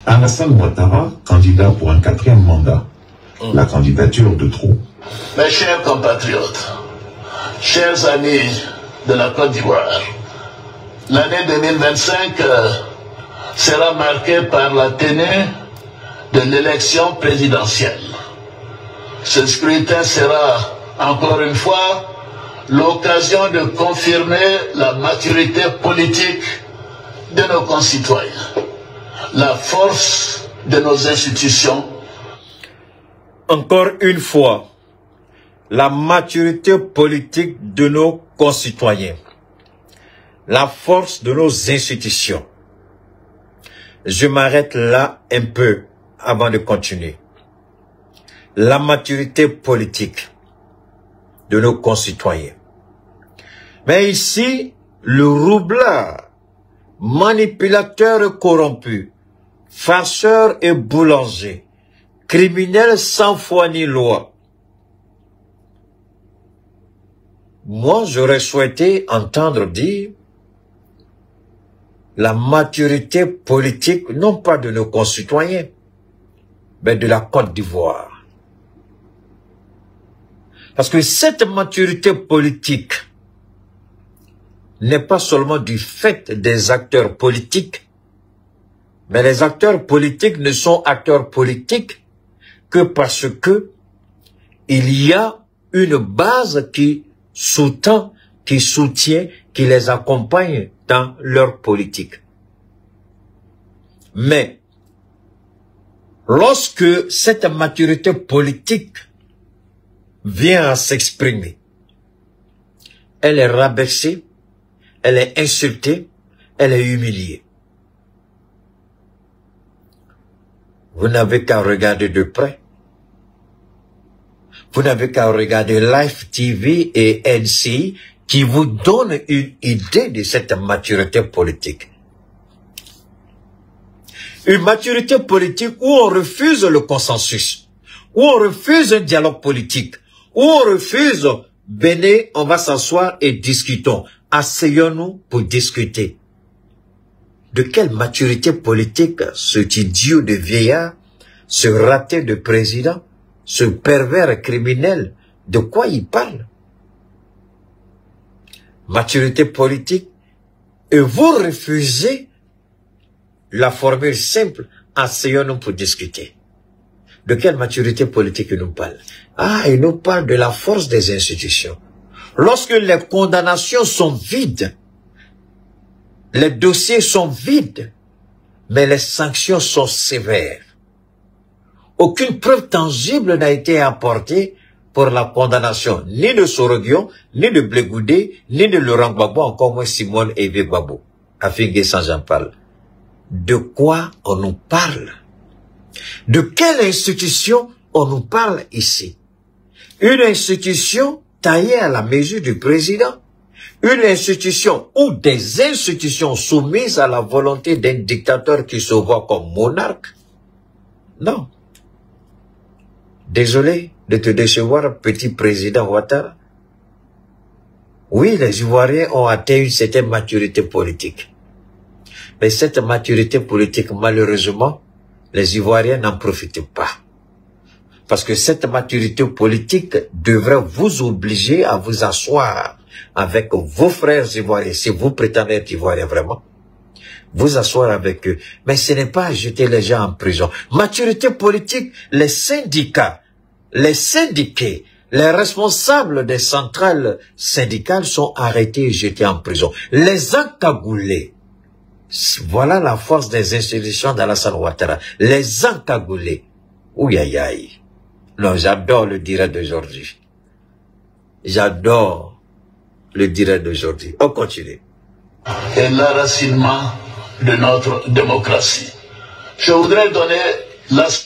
Alassane Ouattara, candidat pour un 4e mandat. La candidature de trop. Mes chers compatriotes, chers amis de la Côte d'Ivoire, l'année 2025 sera marquée par la tenue de l'élection présidentielle. Ce scrutin sera, encore une fois, l'occasion de confirmer la maturité politique de nos concitoyens, la force de nos institutions. Encore une fois, la maturité politique de nos concitoyens, la force de nos institutions. Je m'arrête là un peu avant de continuer. La maturité politique de nos concitoyens. Mais ici, le roublard, manipulateur corrompu, farceur et boulanger, criminel sans foi ni loi. Moi, j'aurais souhaité entendre dire la maturité politique, non pas de nos concitoyens, mais de la Côte d'Ivoire. Parce que cette maturité politique n'est pas seulement du fait des acteurs politiques, mais les acteurs politiques ne sont acteurs politiques que parce que il y a une base qui sous-tend, qui soutient, qui les accompagne dans leur politique. Mais lorsque cette maturité politique vient à s'exprimer, elle est rabaissée, elle est insultée, elle est humiliée. Vous n'avez qu'à regarder de près. Vous n'avez qu'à regarder Live TV et NCI qui vous donnent une idée de cette maturité politique. Une maturité politique où on refuse le consensus, où on refuse un dialogue politique, où on refuse, venez, on va s'asseoir et discutons. Asseyons-nous pour discuter. De quelle maturité politique ce idiot de vieillard, ce raté de président, ce pervers criminel, de quoi il parle? Maturité politique, et vous refusez la formule simple, asseyons-nous pour discuter. De quelle maturité politique il nous parle? Ah, il nous parle de la force des institutions. Lorsque les condamnations sont vides, les dossiers sont vides, mais les sanctions sont sévères. Aucune preuve tangible n'a été apportée pour la condamnation ni de Soroguion, ni de Blegoudé, ni de Laurent Gbagbo, encore moins Simone Eve Gbagbo. Afin sans j'en parle. De quoi on nous parle? De quelle institution on nous parle ici? Une institution taillée à la mesure du président? Une institution ou des institutions soumises à la volonté d'un dictateur qui se voit comme monarque? Non. Désolé de te décevoir, petit président Ouattara. Oui, les Ivoiriens ont atteint une certaine maturité politique. Mais cette maturité politique, malheureusement, les Ivoiriens n'en profitent pas. Parce que cette maturité politique devrait vous obliger à vous asseoir avec vos frères Ivoiriens, si vous prétendez être Ivoirien vraiment, vous asseoir avec eux. Mais ce n'est pas jeter les gens en prison. Maturité politique, les syndicats, les syndiqués, les responsables des centrales syndicales sont arrêtés et jetés en prison. Les encagoulés, voilà la force des institutions d'Alassane Ouattara. Les encagoulés. Ouïe aïe aïe. Non, j'adore le direct d'aujourd'hui. J'adore le direct d'aujourd'hui. On continue. Et l'enracinement de notre démocratie. Je voudrais donner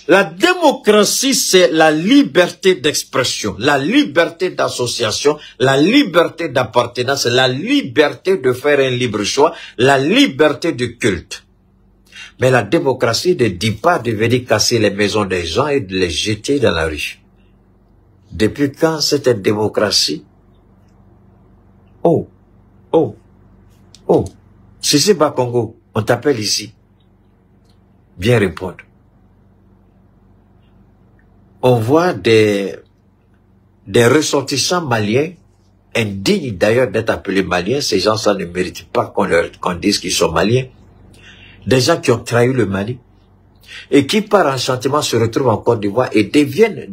la démocratie, c'est la liberté d'expression, la liberté d'association, la liberté d'appartenance, la liberté de faire un libre choix, la liberté de culte. Mais la démocratie ne dit pas de venir casser les maisons des gens et de les jeter dans la rue. Depuis quand cette démocratie? Oh, Sissi Bakongo, on t'appelle ici. bien répondre. On voit des ressortissants maliens, indignes d'ailleurs d'être appelés maliens, ces gens-là ne méritent pas qu'on dise qu'ils sont maliens, des gens qui ont trahi le Mali, et qui par enchantement se retrouvent en Côte d'Ivoire et deviennent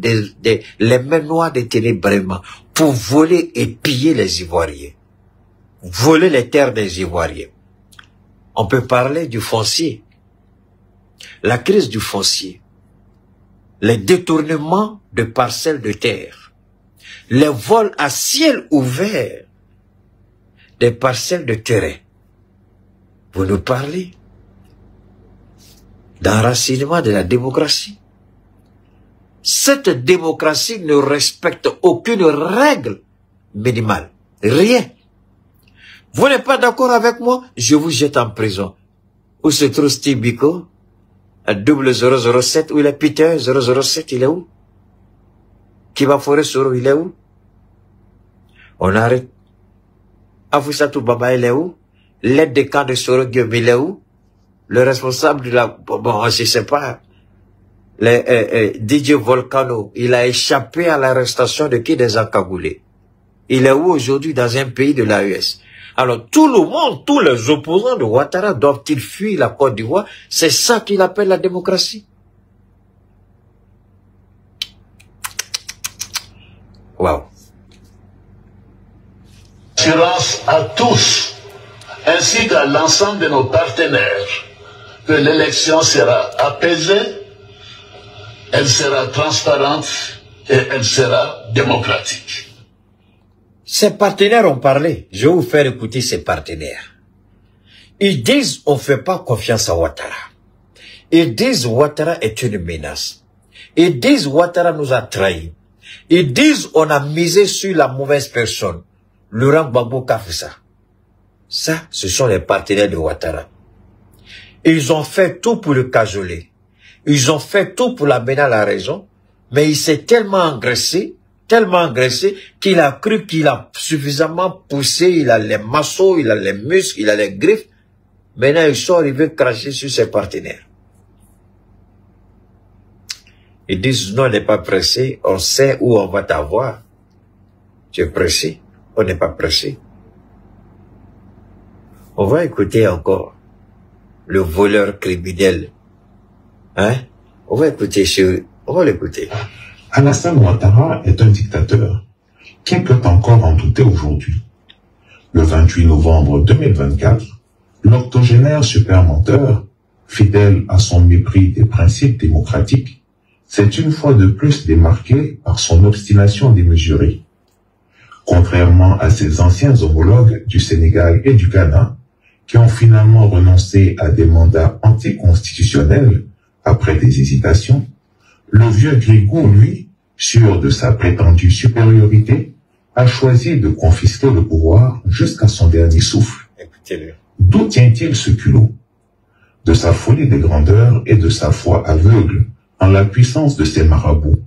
les mains noires des ténébrements pour voler et piller les Ivoiriens, voler les terres des Ivoiriens. On peut parler du foncier, la crise du foncier, les détournements de parcelles de terre, les vols à ciel ouvert des parcelles de terrain. Vous nous parlez d'enracinement de la démocratie. Cette démocratie ne respecte aucune règle minimale. Rien. Vous n'êtes pas d'accord avec moi? Je vous jette en prison. Où se trouve Steve Biko? À 0007, où il est Peter 007, il est où? Kiba Forêt Soro, il est où? On arrête. Afousatou Baba, il est où? L'aide de camp de Soro Guillaume, il est où? Le responsable de la... Bon, je sais pas. DJ Volcano, il a échappé à l'arrestation de qui? Des encagoulés. Il est où aujourd'hui? Dans un pays de l'AES. Alors, tout le monde, tous les opposants de Ouattara doivent-ils fuir la Côte d'Ivoire? C'est ça qu'il appelle la démocratie. Waouh. Assurance à tous, ainsi qu'à l'ensemble de nos partenaires, que l'élection sera apaisée, elle sera transparente et elle sera démocratique. Ses partenaires ont parlé. Je vais vous faire écouter ses partenaires. Ils disent on ne fait pas confiance à Ouattara. Ils disent Ouattara est une menace. Ils disent Ouattara nous a trahis. Ils disent on a misé sur la mauvaise personne. Laurent Gbagbo Kafoussa. Ça, ce sont les partenaires de Ouattara. Ils ont fait tout pour le cajoler. Ils ont fait tout pour l'amener à la raison. Mais il s'est tellement engraissé qu'il a cru qu'il a suffisamment poussé, il a les masseaux, il a les muscles, il a les griffes. Maintenant, ils sont arrivés cracher sur ses partenaires. Ils disent, non, on n'est pas pressé, on sait où on va t'avoir. Tu es pressé, on n'est pas pressé. On va écouter encore le voleur criminel. Hein? On va écouter, on va l'écouter. Alassane Ouattara est un dictateur. Qui peut encore en douter aujourd'hui? Le 28 novembre 2024, l'octogénaire supermenteur, fidèle à son mépris des principes démocratiques, s'est une fois de plus démarqué par son obstination démesurée. Contrairement à ses anciens homologues du Sénégal et du Ghana, qui ont finalement renoncé à des mandats anticonstitutionnels après des hésitations, le vieux Grigou, lui, sûr de sa prétendue supériorité, a choisi de confisquer le pouvoir jusqu'à son dernier souffle. D'où tient-il ce culot? De sa folie de grandeur et de sa foi aveugle en la puissance de ses marabouts.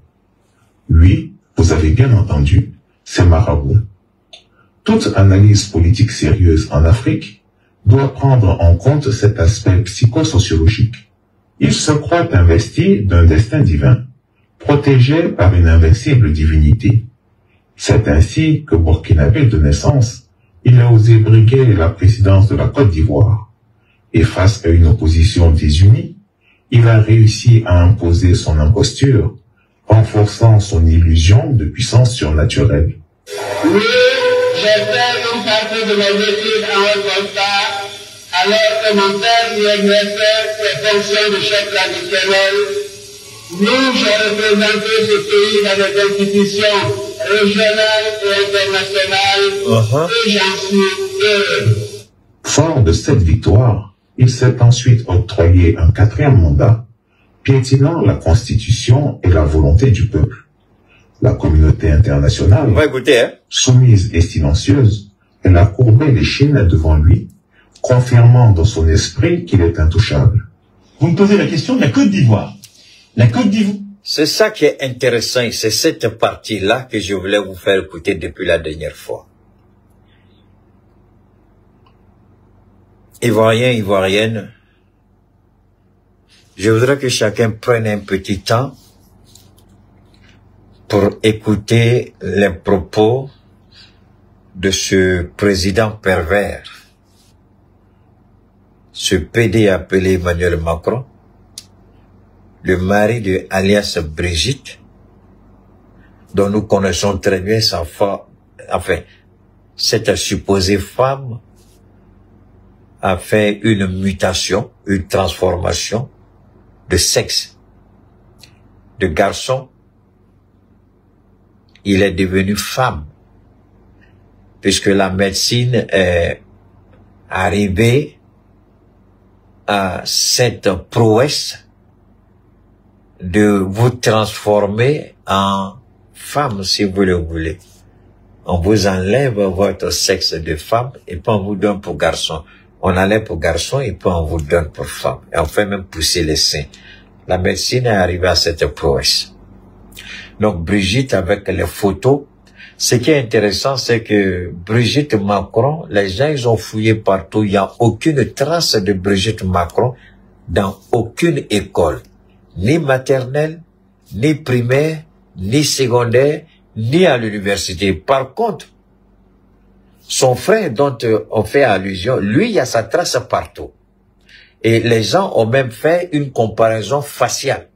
Lui, vous avez bien entendu, ses marabouts. Toute analyse politique sérieuse en Afrique doit prendre en compte cet aspect psychosociologique. Il se croit investi d'un destin divin, protégé par une invincible divinité. C'est ainsi que burkinabé de naissance, il a osé briguer la présidence de la Côte d'Ivoire. Et face à une opposition désunie, il a réussi à imposer son imposture, renforçant son illusion de puissance surnaturelle. Oui, j'ai fait une partie de mes études en Haute-Volta, alors que mon père y exerçait ses fonctions de chef traditionnel. Nous, j'ai représenté ce pays dans les institutions régionales et internationales, et j'en suis heureux. Fort de cette victoire, il s'est ensuite octroyé un 4e mandat, piétinant la Constitution et la volonté du peuple. La communauté internationale, soumise et silencieuse, elle a courbé l'échine devant lui, confirmant dans son esprit qu'il est intouchable. Vous me posez la question de la Côte d'Ivoire. La Côte d'Ivoire. C'est ça qui est intéressant, c'est cette partie-là que je voulais vous faire écouter depuis la dernière fois. Ivoiriens, Ivoiriennes, Je voudrais que chacun prenne un petit temps pour écouter les propos de ce président pervers, ce PD appelé Emmanuel Macron, le mari de alias Brigitte, dont nous connaissons très bien sa femme, enfin, cette supposée femme a fait une mutation, une transformation de sexe, de garçon. Il est devenu femme, puisque la médecine est arrivée à cette prouesse de vous transformer en femme, si vous le voulez. On vous enlève votre sexe de femme et puis on vous donne pour garçon. On enlève pour garçon et puis on vous donne pour femme. Et on fait même pousser les seins. La médecine est arrivée à cette prouesse. Donc Brigitte avec les photos. Ce qui est intéressant, c'est que Brigitte Macron, les gens ils ont fouillé partout. Il n'y a aucune trace de Brigitte Macron dans aucune école. Ni maternelle, ni primaire, ni secondaire, ni à l'université. Par contre, son frère dont on fait allusion, lui, il y a sa trace partout. Et les gens ont même fait une comparaison faciale.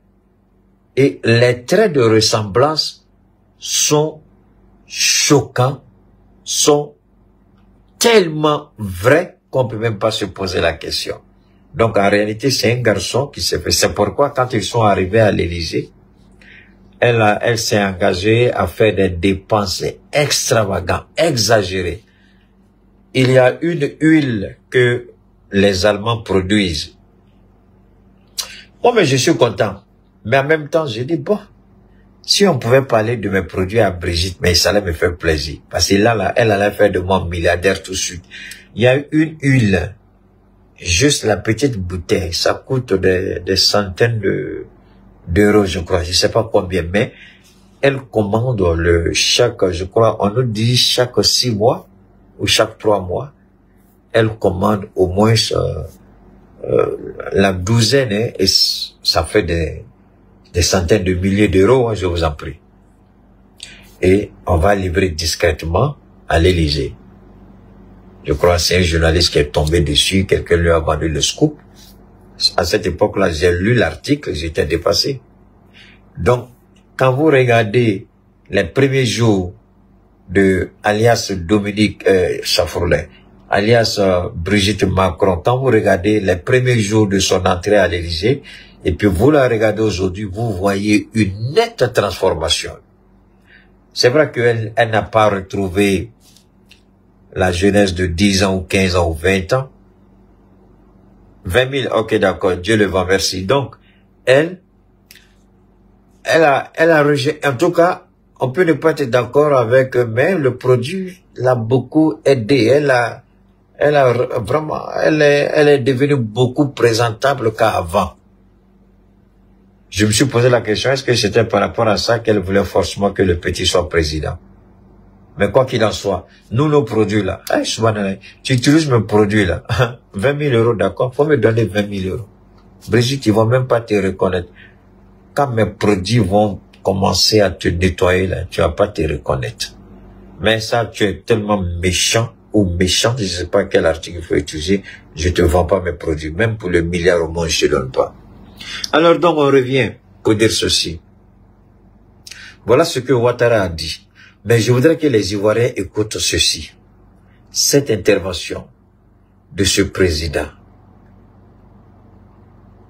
Et les traits de ressemblance sont choquants, sont tellement vrais qu'on peut même pas se poser la question. Donc en réalité, c'est un garçon qui s'est fait. C'est pourquoi quand ils sont arrivés à l'Élysée, elle s'est engagée à faire des dépenses extravagantes, exagérées. Il y a une huile que les Allemands produisent. Moi, mais je suis content. Mais en même temps, je dis, bon, si on pouvait parler de mes produits à Brigitte, mais ça allait me faire plaisir. Parce que là, elle allait faire de moi milliardaire tout de suite. Il y a une huile, juste la petite bouteille, ça coûte des centaines d'euros, je crois. Je sais pas combien, mais elle commande je crois, on nous dit chaque 6 mois ou chaque 3 mois, elle commande au moins la douzaine, hein, et ça fait des centaines de milliers d'euros, hein, je vous en prie. Et on va livrer discrètement à l'Élysée. Je crois que c'est un journaliste qui est tombé dessus, quelqu'un lui a vendu le scoop. À cette époque-là, j'ai lu l'article, j'étais dépassé. Donc, quand vous regardez les premiers jours de alias Dominique Chaffourlet, alias Brigitte Macron, quand vous regardez les premiers jours de son entrée à l'Élysée, et puis vous la regardez aujourd'hui, vous voyez une nette transformation. C'est vrai qu'elle n'a pas retrouvé la jeunesse de 10 ans ou 15 ans ou 20 ans. 20 000, ok d'accord, Dieu le vend, merci. Donc, elle a rejeté, en tout cas, on peut ne pas être d'accord avec, mais le produit l'a beaucoup aidé. Elle est devenue beaucoup présentable qu'avant. Je me suis posé la question, est-ce que c'était par rapport à ça qu'elle voulait forcément que le petit soit président? Mais quoi qu'il en soit, nous, nos produits là, tu utilises mes produits là, 20 000 euros, d'accord, faut me donner 20 000 euros. Brigitte, ils vont même pas te reconnaître. Quand mes produits vont commencer à te nettoyer là, tu vas pas te reconnaître. Mais ça, tu es tellement méchant ou méchante, je sais pas quel article il faut utiliser, je te vends pas mes produits. Même pour le milliard au moins, je te donne pas. Alors donc, on revient pour dire ceci. Voilà ce que Ouattara a dit. Mais je voudrais que les Ivoiriens écoutent ceci. Cette intervention de ce président,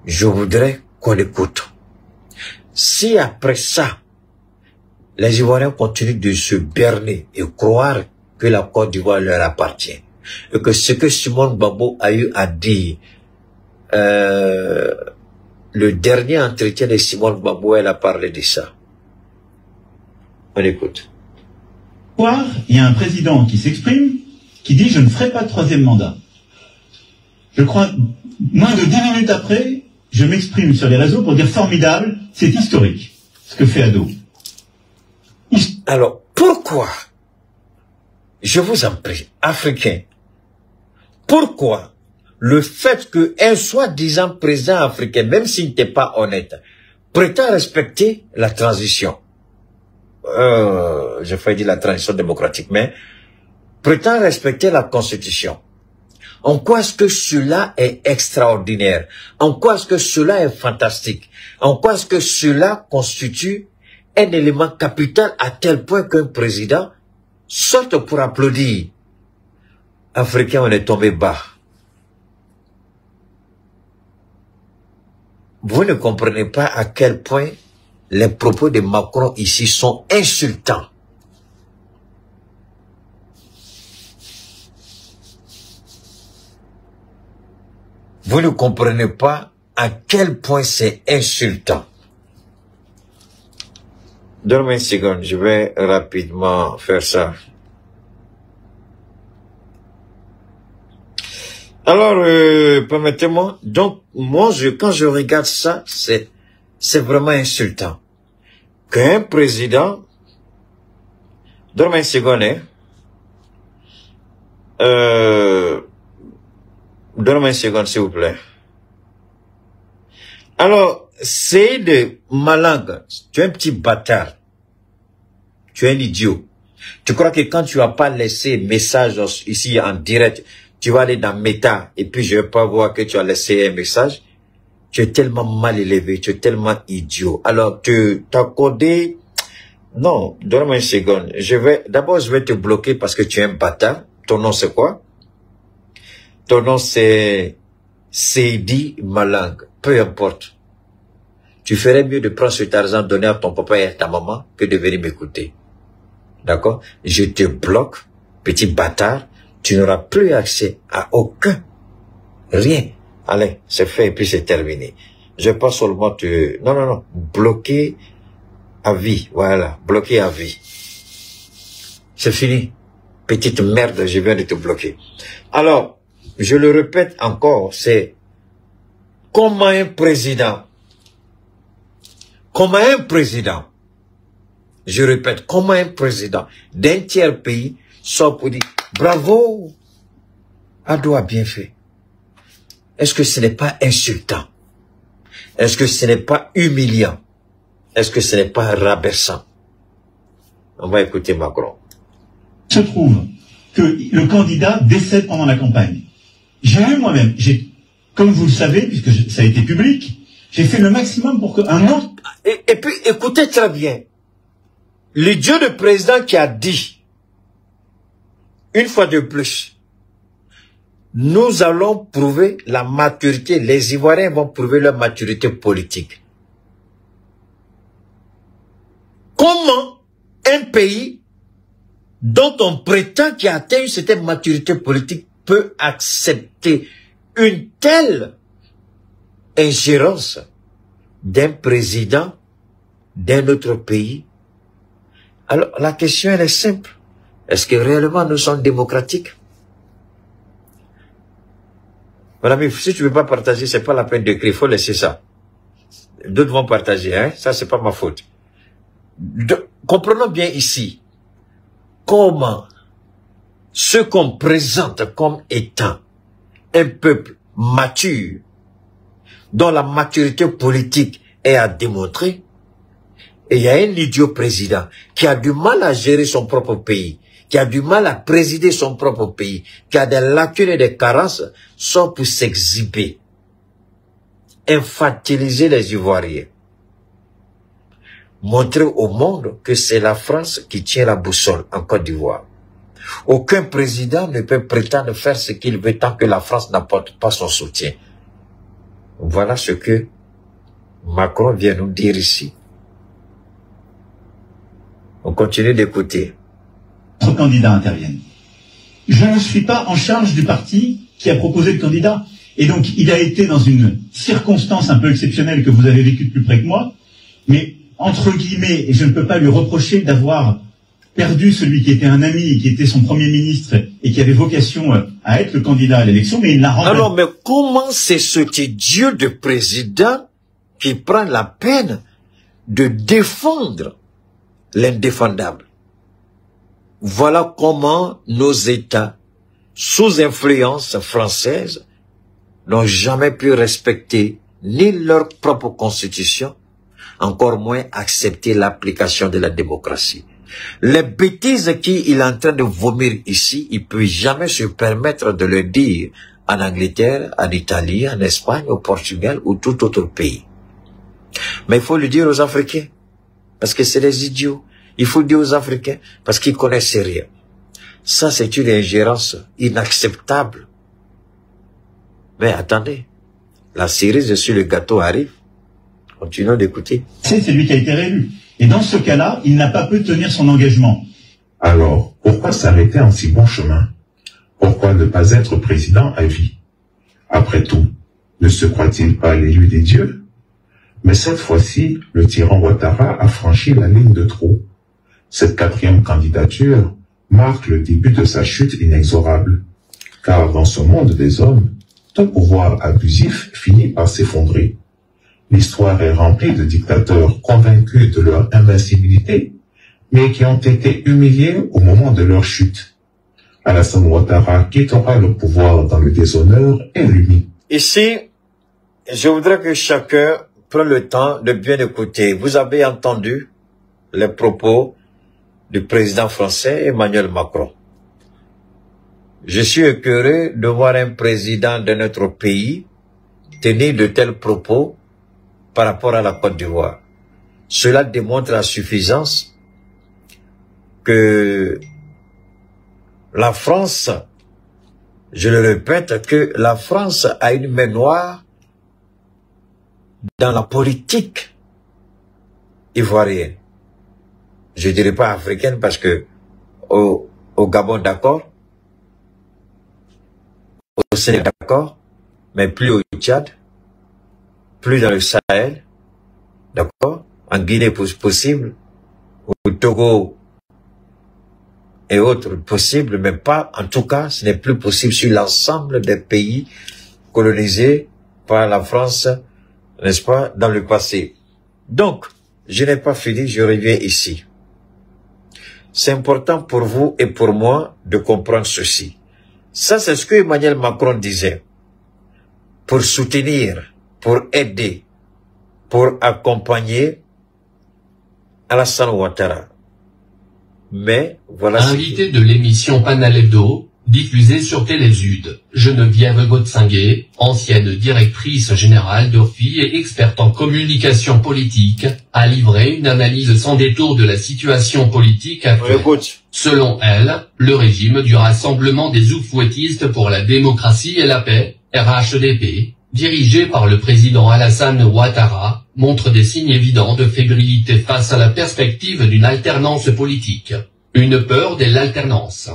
je voudrais qu'on écoute. Si après ça, les Ivoiriens continuent de se berner et croire que la Côte d'Ivoire leur appartient, et que ce que Simone Gbagbo a eu à dire, le dernier entretien de Simone Gbagbo, elle a parlé de ça. On écoute. Il y a un président qui s'exprime, qui dit « je ne ferai pas de 3e mandat ». Je crois, moins de 10 minutes après, je m'exprime sur les réseaux pour dire « formidable, c'est historique, ce que fait Ado ». Alors, pourquoi, je vous en prie, Africains, pourquoi le fait qu'un soi-disant président africain, même s'il n'était pas honnête, prétend respecter la transition, j'ai failli dire la transition démocratique, mais prétend respecter la Constitution. En quoi est-ce que cela est extraordinaire? En quoi est-ce que cela est fantastique? En quoi est-ce que cela constitue un élément capital à tel point qu'un président sorte pour applaudir? Africains, on est tombé bas. Vous ne comprenez pas à quel point les propos de Macron ici sont insultants. Vous ne comprenez pas à quel point c'est insultant. Donne-moi une seconde, je vais rapidement faire ça. Alors, permettez-moi, donc, moi, quand je regarde ça, c'est vraiment insultant. Qu'un président, donne-moi une seconde, hein. Donne-moi une seconde, s'il vous plaît. Alors, c'est de Malang, tu es un petit bâtard. Tu es un idiot. Tu crois que quand tu n'as pas laissé message ici en direct, tu vas aller dans Meta et puis je ne vais pas voir que tu as laissé un message. Tu es tellement mal élevé, tu es tellement idiot. Alors, tu t'as accordé... Non, donne-moi une seconde. D'abord, je vais te bloquer parce que tu es un bâtard. Ton nom, c'est quoi? Ton nom, c'est Seydi Malang. Peu importe. Tu ferais mieux de prendre cet argent donné à ton papa et à ta maman que de venir m'écouter. D'accord? Je te bloque, petit bâtard. Tu n'auras plus accès à aucun. Rien. Allez, c'est fait et puis c'est terminé. Je vais pas seulement te... Non. Bloquer à vie. Voilà. Bloquer à vie. C'est fini. Petite merde, je viens de te bloquer. Alors, je le répète encore, c'est comment un président, je répète, comment un président d'un tiers pays sort pour dire bravo, Ado a bien fait. Est-ce que ce n'est pas insultant? Est-ce que ce n'est pas humiliant? Est-ce que ce n'est pas rabaissant? On va écouter Macron. Se trouve que le candidat décède pendant la campagne. J'ai eu moi-même, comme vous le savez, puisque ça a été public, j'ai fait le maximum pour qu'un autre... Et puis, écoutez très bien. Le Dieu de président qui a dit, une fois de plus, nous allons prouver la maturité, les Ivoiriens vont prouver leur maturité politique. Comment un pays dont on prétend qu'il a atteint une certaine maturité politique peut accepter une telle ingérence d'un président d'un autre pays? Alors, la question, elle est simple. Est-ce que réellement nous sommes démocratiques? Mon ami, si tu ne veux pas partager, c'est pas la peine d'écrire, il faut laisser ça. D'autres vont partager, hein? Ça, c'est pas ma faute. Comprenons bien ici comment ce qu'on présente comme étant un peuple mature, dont la maturité politique est à démontrer, et il y a un idiot président qui a du mal à gérer son propre pays, qui a du mal à présider son propre pays, qui a des lacunes et des carences, sort pour s'exhiber, infantiliser les Ivoiriens, montrer au monde que c'est la France qui tient la boussole en Côte d'Ivoire. Aucun président ne peut prétendre faire ce qu'il veut tant que la France n'apporte pas son soutien. Voilà ce que Macron vient nous dire ici. On continue d'écouter. Notre candidat intervienne. Je ne suis pas en charge du parti qui a proposé le candidat. Et donc, il a été dans une circonstance un peu exceptionnelle que vous avez vécue de plus près que moi. Mais, entre guillemets, et je ne peux pas lui reprocher d'avoir perdu celui qui était un ami, qui était son premier ministre et qui avait vocation à être le candidat à l'élection, mais il l'a rendu. Alors, mais comment c'est cet idiot de président qui prend la peine de défendre l'indéfendable? Voilà comment nos États, sous influence française, n'ont jamais pu respecter ni leur propre constitution, encore moins accepter l'application de la démocratie. Les bêtises qu'il est en train de vomir ici, il ne peut jamais se permettre de le dire en Angleterre, en Italie, en Espagne, au Portugal ou tout autre pays. Mais il faut le dire aux Africains, parce que c'est des idiots. Il faut le dire aux Africains, parce qu'ils connaissent rien. Ça, c'est une ingérence inacceptable. Mais attendez, la cerise sur le gâteau arrive. Continuons d'écouter. C'est lui qui a été réélu. Et dans ce cas-là, il n'a pas pu tenir son engagement. Alors, pourquoi s'arrêter en si bon chemin? Pourquoi ne pas être président à vie? Après tout, ne se croit-il pas l'élu des dieux? Mais cette fois-ci, le tyran Ouattara a franchi la ligne de trop. Cette 4e candidature marque le début de sa chute inexorable. Car dans ce monde des hommes, tout pouvoir abusif finit par s'effondrer. L'histoire est remplie de dictateurs convaincus de leur invincibilité, mais qui ont été humiliés au moment de leur chute. Alassane Ouattara quittera le pouvoir dans le déshonneur et l'uni. Ici, je voudrais que chacun prenne le temps de bien écouter. Vous avez entendu les propos du président français Emmanuel Macron. Je suis écœuré de voir un président de notre pays tenir de tels propos par rapport à la Côte d'Ivoire. Cela démontre à suffisance que la France, je le répète, que la France a une main noire dans la politique ivoirienne. Je ne dirais pas africaine parce que au Gabon d'accord, au Sénégal d'accord, mais plus au Tchad, plus dans le Sahel, d'accord, en Guinée possible, au Togo et autres possible, mais pas, en tout cas, ce n'est plus possible sur l'ensemble des pays colonisés par la France, n'est-ce pas, dans le passé. Donc, je n'ai pas fini, je reviens ici. C'est important pour vous et pour moi de comprendre ceci. Ça, c'est ce que Emmanuel Macron disait. Pour soutenir, pour aider, pour accompagner Alassane Ouattara. Mais, voilà. Invité de l'émission Panel Hebdo, diffusée sur Télésud, Geneviève Gotzinguet, ancienne directrice générale d'OFI et experte en communication politique, a livré une analyse sans détour de la situation politique actuelle. Selon elle, le régime du Rassemblement des Oufouettistes pour la démocratie et la paix, RHDP, dirigé par le président Alassane Ouattara, montre des signes évidents de fébrilité face à la perspective d'une alternance politique. Une peur de l'alternance.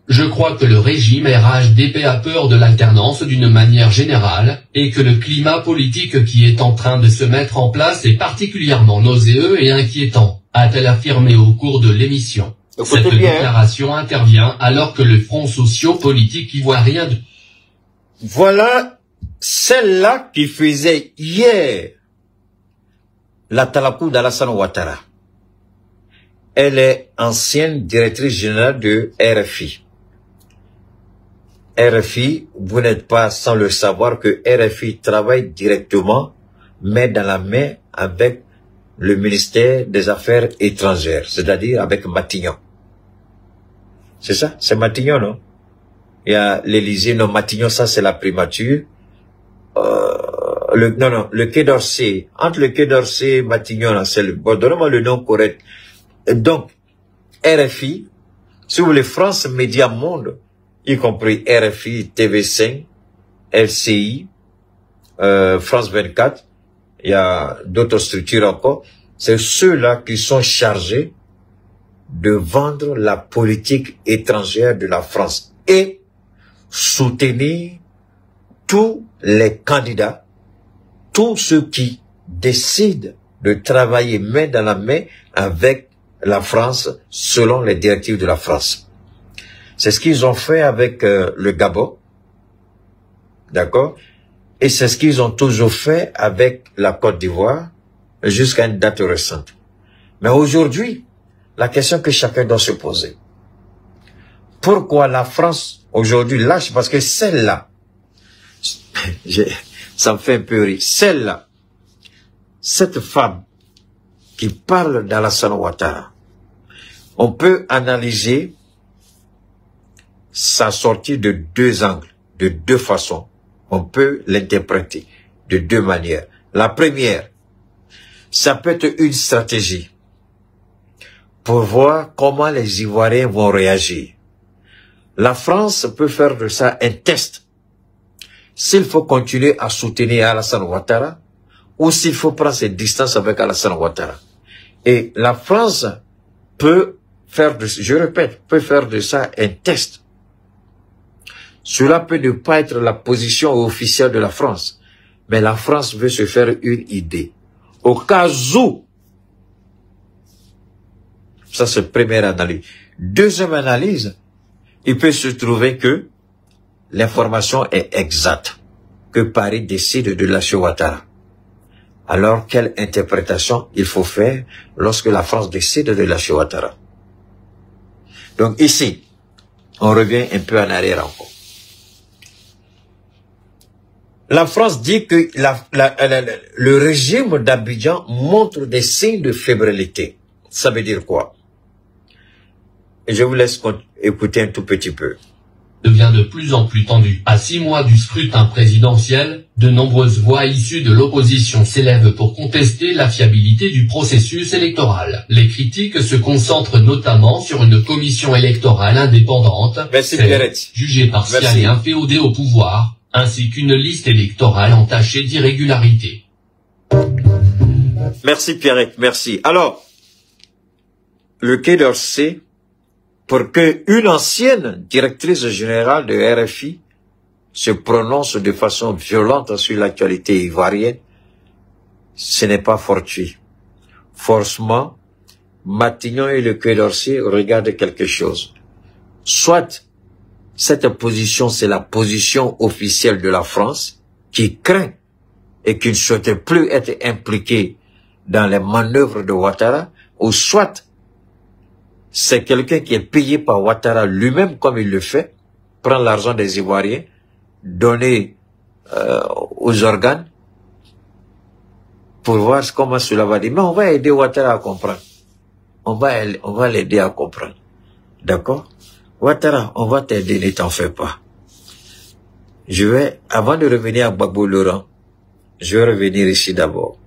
Je crois que le régime RHDP a peur de l'alternance d'une manière générale, et que le climat politique qui est en train de se mettre en place est particulièrement nauséeux et inquiétant, a-t-elle affirmé au cours de l'émission. Cette déclaration intervient alors que le Front socio-politique ivoirien de... Voilà celle-là qui faisait hier la Talakou d'Alassane Ouattara. Elle est ancienne directrice générale de RFI. RFI, vous n'êtes pas sans le savoir que RFI travaille directement, main dans la main, avec le ministère des Affaires étrangères, c'est-à-dire avec Matignon. C'est ça? C'est Matignon, non? Il y a l'Élysée, non, Matignon, ça c'est la primature. Le Quai d'Orsay, entre le Quai d'Orsay et Matignon, c'est le, bon, donnez-moi le nom correct. Donc, RFI, si vous voulez, France Média Monde, y compris RFI, TV5, LCI, France 24, il y a d'autres structures encore, c'est ceux-là qui sont chargés de vendre la politique étrangère de la France et soutenir tous les candidats, tous ceux qui décident de travailler main dans la main avec la France selon les directives de la France. C'est ce qu'ils ont fait avec le Gabon, d'accord? Et c'est ce qu'ils ont toujours fait avec la Côte d'Ivoire jusqu'à une date récente. Mais aujourd'hui, la question que chacun doit se poser, pourquoi la France aujourd'hui lâche? Parce que celle-là, Ça me fait un peu rire. Celle-là, cette femme qui parle d'Alassane Ouattara, on peut analyser sa sortie de deux angles, de deux façons. On peut l'interpréter de deux manières. La première, ça peut être une stratégie pour voir comment les Ivoiriens vont réagir. La France peut faire de ça un test. S'il faut continuer à soutenir Alassane Ouattara ou s'il faut prendre ses distances avec Alassane Ouattara. Et la France peut faire de, je répète, peut faire de ça un test. Cela peut ne pas être la position officielle de la France, mais la France veut se faire une idée. Au cas où, ça c'est la première analyse. Deuxième analyse, il peut se trouver que l'information est exacte, que Paris décide de lâcher Ouattara. Alors, quelle interprétation il faut faire lorsque la France décide de lâcher Ouattara? Donc ici, on revient un peu en arrière encore. La France dit que le régime d'Abidjan montre des signes de fébrilité. Ça veut dire quoi? Et je vous laisse écouter un tout petit peu. Devient de plus en plus tendu. À 6 mois du scrutin présidentiel, de nombreuses voix issues de l'opposition s'élèvent pour contester la fiabilité du processus électoral. Les critiques se concentrent notamment sur une commission électorale indépendante, jugée partiale et inféodée au pouvoir, ainsi qu'une liste électorale entachée d'irrégularités. Merci Pierrette, merci. Alors, le Quai d'Orsay, pour qu'une ancienne directrice générale de RFI se prononce de façon violente sur l'actualité ivoirienne, ce n'est pas fortuit. Forcément, Matignon et le Quai d'Orsay regardent quelque chose. Soit cette position, c'est la position officielle de la France, qui craint et qui ne souhaite plus être impliquée dans les manœuvres de Ouattara, ou soit c'est quelqu'un qui est payé par Ouattara lui-même, comme il le fait, prendre l'argent des Ivoiriens, donner aux organes, pour voir comment cela va dire. Mais on va aider Ouattara à comprendre. On va l'aider à comprendre. D'accord? Ouattara, on va t'aider, ne t'en fais pas. Avant de revenir à Gbagbo Laurent, je vais revenir ici d'abord.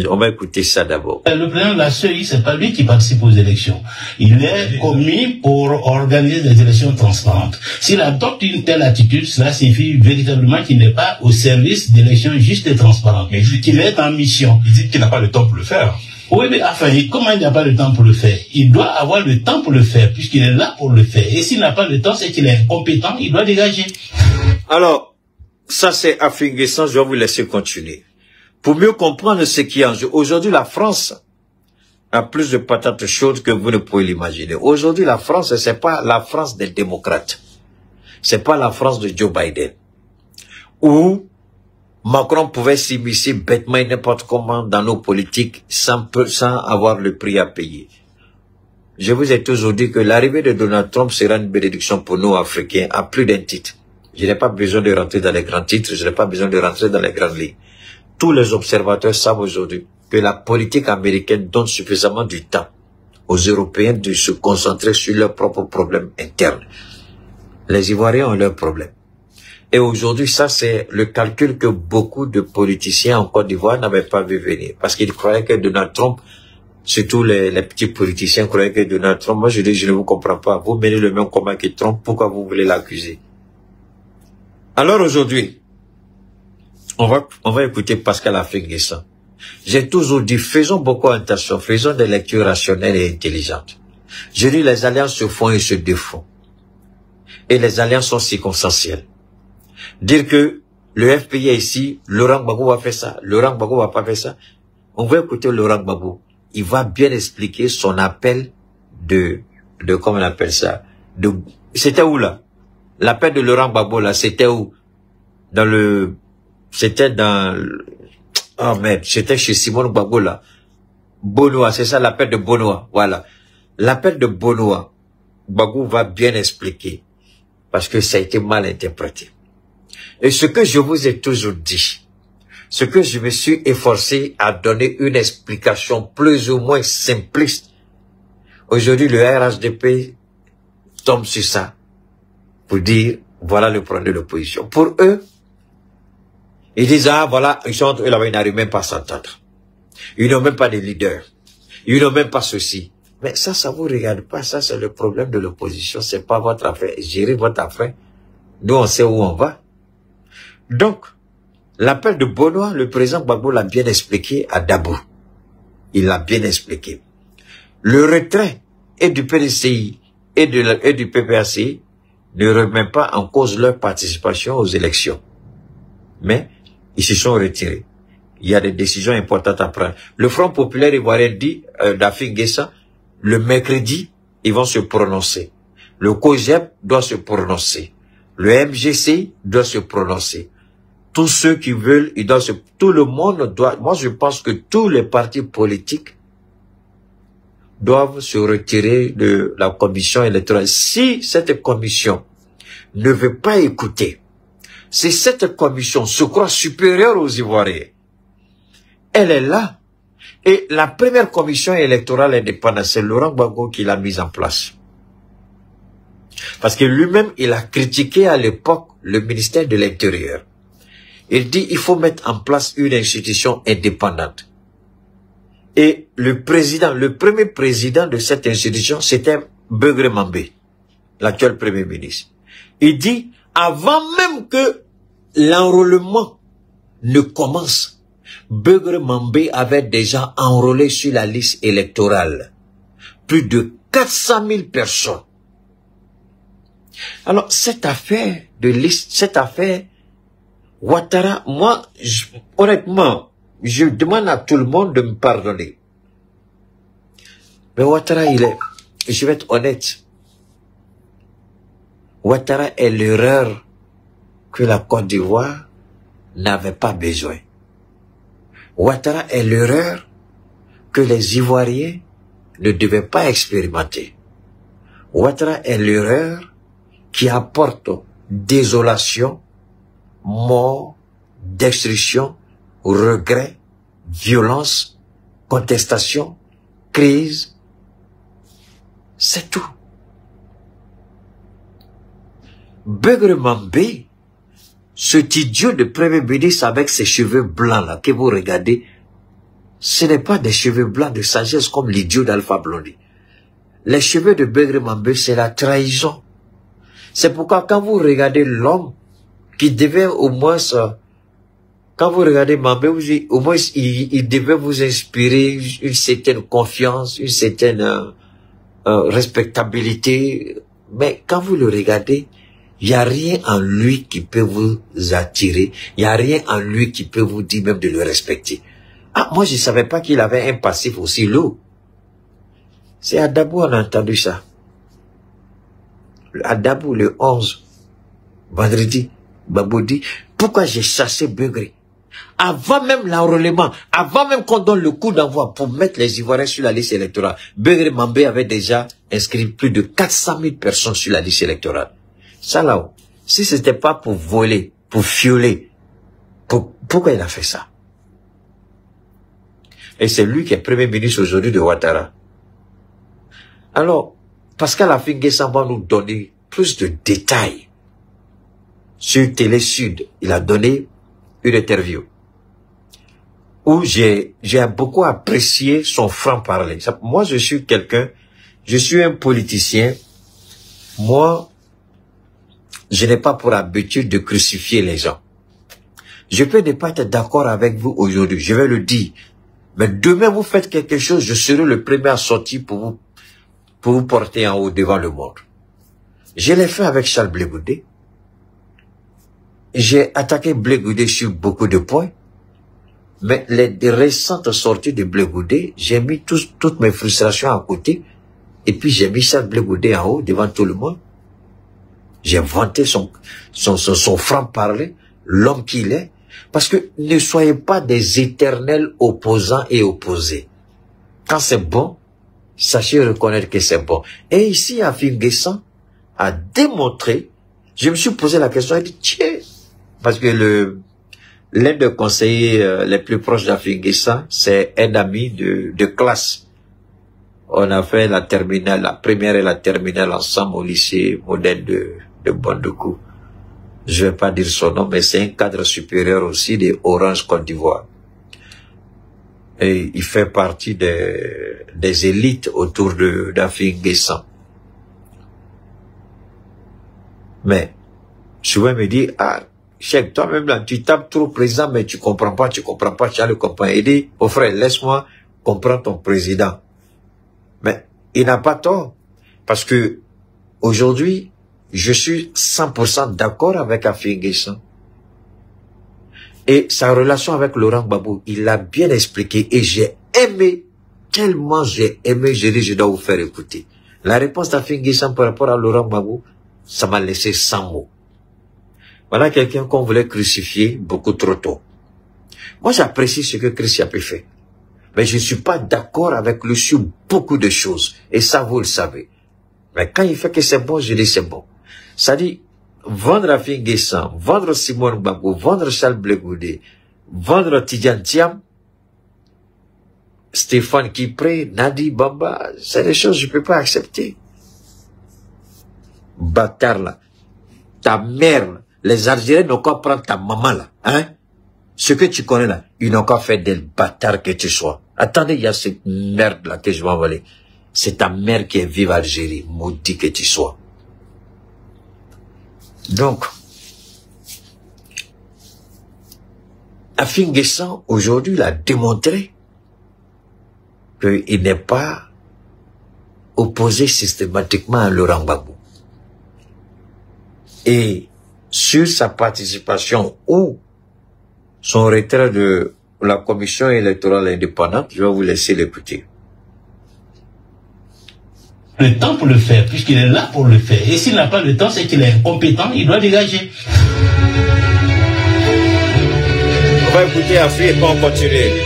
On va écouter ça d'abord. Le président de la CEI, c'est pas lui qui participe aux élections. Il est commis pour organiser des élections transparentes. S'il adopte une telle attitude, cela signifie véritablement qu'il n'est pas au service d'élections justes et transparentes. Mais qu'il est en mission. Il dit qu'il n'a pas le temps pour le faire. Oui, mais enfin, comment il n'a pas le temps pour le faire? Il doit avoir le temps pour le faire, puisqu'il est là pour le faire. Et s'il n'a pas le temps, c'est qu'il est incompétent, il doit dégager. Alors, ça c'est affinissant, je vais vous laisser continuer. Pour mieux comprendre ce qui est en jeu, aujourd'hui la France a plus de patates chaudes que vous ne pouvez l'imaginer. Aujourd'hui la France, c'est pas la France des démocrates. C'est pas la France de Joe Biden. Où Macron pouvait s'immiscer bêtement et n'importe comment dans nos politiques sans avoir le prix à payer. Je vous ai toujours dit que l'arrivée de Donald Trump sera une bénédiction pour nous Africains à plus d'un titre. Je n'ai pas besoin de rentrer dans les grands titres, je n'ai pas besoin de rentrer dans les grandes lignes. Tous les observateurs savent aujourd'hui que la politique américaine donne suffisamment du temps aux Européens de se concentrer sur leurs propres problèmes internes. Les Ivoiriens ont leurs problèmes. Et aujourd'hui, ça c'est le calcul que beaucoup de politiciens en Côte d'Ivoire n'avaient pas vu venir. Parce qu'ils croyaient que Donald Trump, surtout les petits politiciens croyaient que Donald Trump, moi je dis, je ne vous comprends pas. Vous menez le même combat que Trump, pourquoi vous voulez l'accuser? Alors aujourd'hui, on va écouter Pascal Affinguessan. J'ai toujours dit, faisons beaucoup attention, faisons des lectures rationnelles et intelligentes. Je dis, les alliances se font et se défont. Et les alliances sont circonstancielles. Dire que le FPI est ici, Laurent Gbagbo va faire ça, Laurent Gbagbo va pas faire ça. On va écouter Laurent Gbagbo. Il va bien expliquer son appel de comment on appelle ça, c'était où là? L'appel de Laurent Gbagbo là, c'était où? C'était oh merde, c'était chez Simone Gbagbo là. Bonoa, c'est ça l'appel de Bonoa, voilà. L'appel de Bonoa, Gbagbo va bien expliquer parce que ça a été mal interprété. Et ce que je vous ai toujours dit, ce que je me suis efforcé à donner une explication plus ou moins simpliste, aujourd'hui le RHDP tombe sur ça pour dire, voilà le problème de l'opposition. Pour eux, ils disent, ah voilà, ils sont là-bas, ils n'arrivent même pas à s'entendre. Ils n'ont même pas de leader. Ils n'ont même pas ceci. Mais ça vous regarde pas. Ça, c'est le problème de l'opposition. C'est pas votre affaire. Gérez votre affaire. Nous, on sait où on va. Donc, l'appel de Benoît, le président Gbagbo l'a bien expliqué à Dabou. Il l'a bien expliqué. Le retrait et du PDCI et du PPACI ne remet pas en cause leur participation aux élections. Mais, ils se sont retirés. Il y a des décisions importantes à prendre. Le Front populaire ivoirien dit, Dafi Nguessa, le mercredi, ils vont se prononcer. Le COJEP doit se prononcer. Le MGC doit se prononcer. Tous ceux qui veulent, tout le monde doit, moi je pense que tous les partis politiques doivent se retirer de la commission électorale. Si cette commission ne veut pas écouter, si cette commission se croit supérieure aux Ivoiriens, elle est là. Et la première commission électorale indépendante, c'est Laurent Gbagbo qui l'a mise en place. Parce que lui-même, il a critiqué à l'époque le ministère de l'Intérieur. Il dit, il faut mettre en place une institution indépendante. Et le premier président de cette institution, c'était Beugre Mambé, l'actuel premier ministre. Il dit, avant même que l'enrôlement ne commence, Beugre Mambé avait déjà enrôlé sur la liste électorale plus de 400 000 personnes. Alors, cette affaire de liste, cette affaire, Ouattara, moi, honnêtement, je demande à tout le monde de me pardonner. Mais Ouattara, je vais être honnête, Ouattara est l'erreur que la Côte d'Ivoire n'avait pas besoin. Ouattara est l'erreur que les Ivoiriens ne devaient pas expérimenter. Ouattara est l'erreur qui apporte désolation, mort, destruction, regret, violence, contestation, crise. C'est tout. Beugre Mambé, cet idiot de premier ministre avec ses cheveux blancs là que vous regardez, ce n'est pas des cheveux blancs de sagesse comme l'idiot d'Alpha Blondy. Les cheveux de Beugre Mambé, c'est la trahison. C'est pourquoi quand vous regardez l'homme qui devait au moins, quand vous regardez Mambé, au moins il devait vous inspirer une certaine confiance, une certaine respectabilité. Mais quand vous le regardez, il n'y a rien en lui qui peut vous attirer. Il n'y a rien en lui qui peut vous dire même de le respecter. Ah, moi je ne savais pas qu'il avait un passif aussi lourd. C'est à Dabou on a entendu ça. À Dabou le 11, vendredi, Gbagbo dit, pourquoi j'ai chassé Beugre? Avant même l'enrôlement, avant même qu'on donne le coup d'envoi pour mettre les Ivoiriens sur la liste électorale, Beugre Mambé avait déjà inscrit plus de 400 000 personnes sur la liste électorale. Ça là-haut, si c'était pas pour voler, pour fioler, pourquoi il a fait ça? Et c'est lui qui est premier ministre aujourd'hui de Ouattara. Alors, Pascal Affi N'Guessan va nous donner plus de détails. Sur Télé Sud, il a donné une interview où j'ai beaucoup apprécié son franc-parler. Moi, je suis un politicien. Moi, je n'ai pas pour habitude de crucifier les gens. Je peux ne pas être d'accord avec vous aujourd'hui, je vais le dire. Mais demain, vous faites quelque chose, je serai le premier à sortir pour vous porter en haut devant le monde. Je l'ai fait avec Charles Blé Goudé. J'ai attaqué Blé Goudé sur beaucoup de points. Mais les récentes sorties de Blé Goudé, j'ai mis toutes mes frustrations à côté. Et puis j'ai mis Charles Blé Goudé en haut devant tout le monde. J'ai vanté son franc-parler, l'homme qu'il est. Parce que ne soyez pas des éternels opposants et opposés. Quand c'est bon, sachez reconnaître que c'est bon. Et ici, Affi N'Guessan a démontré Je me suis posé la question, et dit, tiens, parce que l'un des conseillers les plus proches d'Afingissa, c'est un ami de classe. On a fait la terminale, la première et la terminale ensemble au lycée moderne de Bandoukou. Je vais pas dire son nom, mais c'est un cadre supérieur aussi de Orange Côte d'Ivoire. Et il fait partie des élites autour d'Afingissa. Mais, souvent il me dit, ah, Cheikh, toi-même là, tu tapes trop président, mais tu comprends pas, tu as le comprendre. Il dit, oh frère, laisse-moi comprendre ton président. Mais, il n'a pas tort. Parce que, aujourd'hui, je suis 100% d'accord avec Afingissa. Et sa relation avec Laurent Gbagbo, il l'a bien expliqué. Et j'ai aimé, tellement j'ai aimé, j'ai dit, je dois vous faire écouter. La réponse d'Afingissa par rapport à Laurent Gbagbo, ça m'a laissé sans mots. Voilà quelqu'un qu'on voulait crucifier beaucoup trop tôt. Moi, j'apprécie ce que Christ a pu faire. Mais je ne suis pas d'accord avec lui sur beaucoup de choses. Et ça, vous le savez. Mais quand il fait que c'est bon, je dis c'est bon. Ça dit, vendre Afingissa, vendre Simon Gbagbo, vendre Charles Blé Goudé, vendre Tidjane Thiam, Stéphane Kipré, Nadi Bamba, c'est des choses que je ne peux pas accepter. Bâtard là, ta mère là, les Algériens n'ont qu'à prendre ta maman là, hein? Ce que tu connais là, ils n'ont qu'à faire des bâtards que tu sois. Attendez, il y a cette merde là que je vais envoyer. C'est ta mère qui est vive Algérie, maudit que tu sois. Donc, Afingissa aujourd'hui il a démontré qu'il n'est pas opposé systématiquement à Laurent Gbagbo. Et sur sa participation ou son retrait de la commission électorale indépendante, je vais vous laisser l'écouter. Le temps pour le faire, puisqu'il est là pour le faire. Et s'il n'a pas le temps, c'est qu'il est incompétent, il doit dégager. On va écouter Afi et on continue.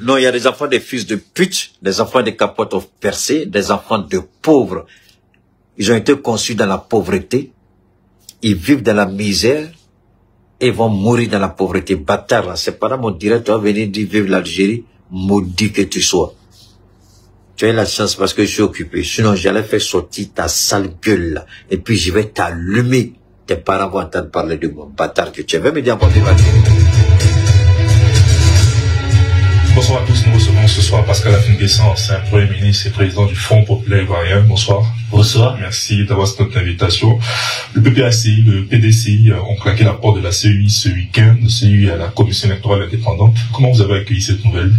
Non, il y a des enfants des fils de pute, des enfants de capotes percées, des enfants de pauvres. Ils ont été conçus dans la pauvreté. Ils vivent dans la misère et vont mourir dans la pauvreté. Bâtard, là, c'est pas là mon direct, tu vas venir dire vivre l'Algérie, maudit que tu sois. Tu as eu la chance parce que je suis occupé. Sinon, j'allais faire sortir ta sale gueule là. Et puis, je vais t'allumer. Tes parents vont entendre parler de mon bâtard que tu es. Va me dire encore des bâtards. Bonsoir à tous, nous recevons ce soir Pascal Afingissa, ancien Premier ministre et président du Front Populaire Ivoirien. Bonsoir. Bonsoir. Merci d'avoir cette invitation. Le PPACI, le PDCI ont claqué la porte de la CEI ce week-end, CEI à la Commission électorale indépendante. Comment vous avez accueilli cette nouvelle?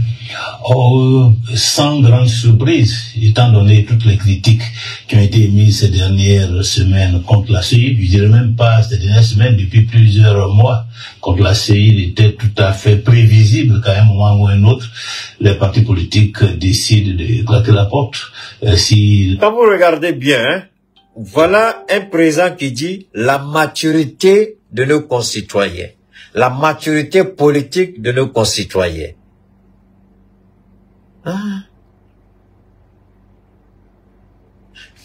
Sans grande surprise, étant donné toutes les critiques qui ont été émises ces dernières semaines contre la CEI, je dirais même pas ces dernières semaines, depuis plusieurs mois, contre la CEI, il était tout à fait prévisible qu'à un moment ou un autre, les partis politiques décident de claquer la porte. Quand vous regardez bien, hein, voilà un président qui dit la maturité de nos concitoyens, la maturité politique de nos concitoyens. Ah.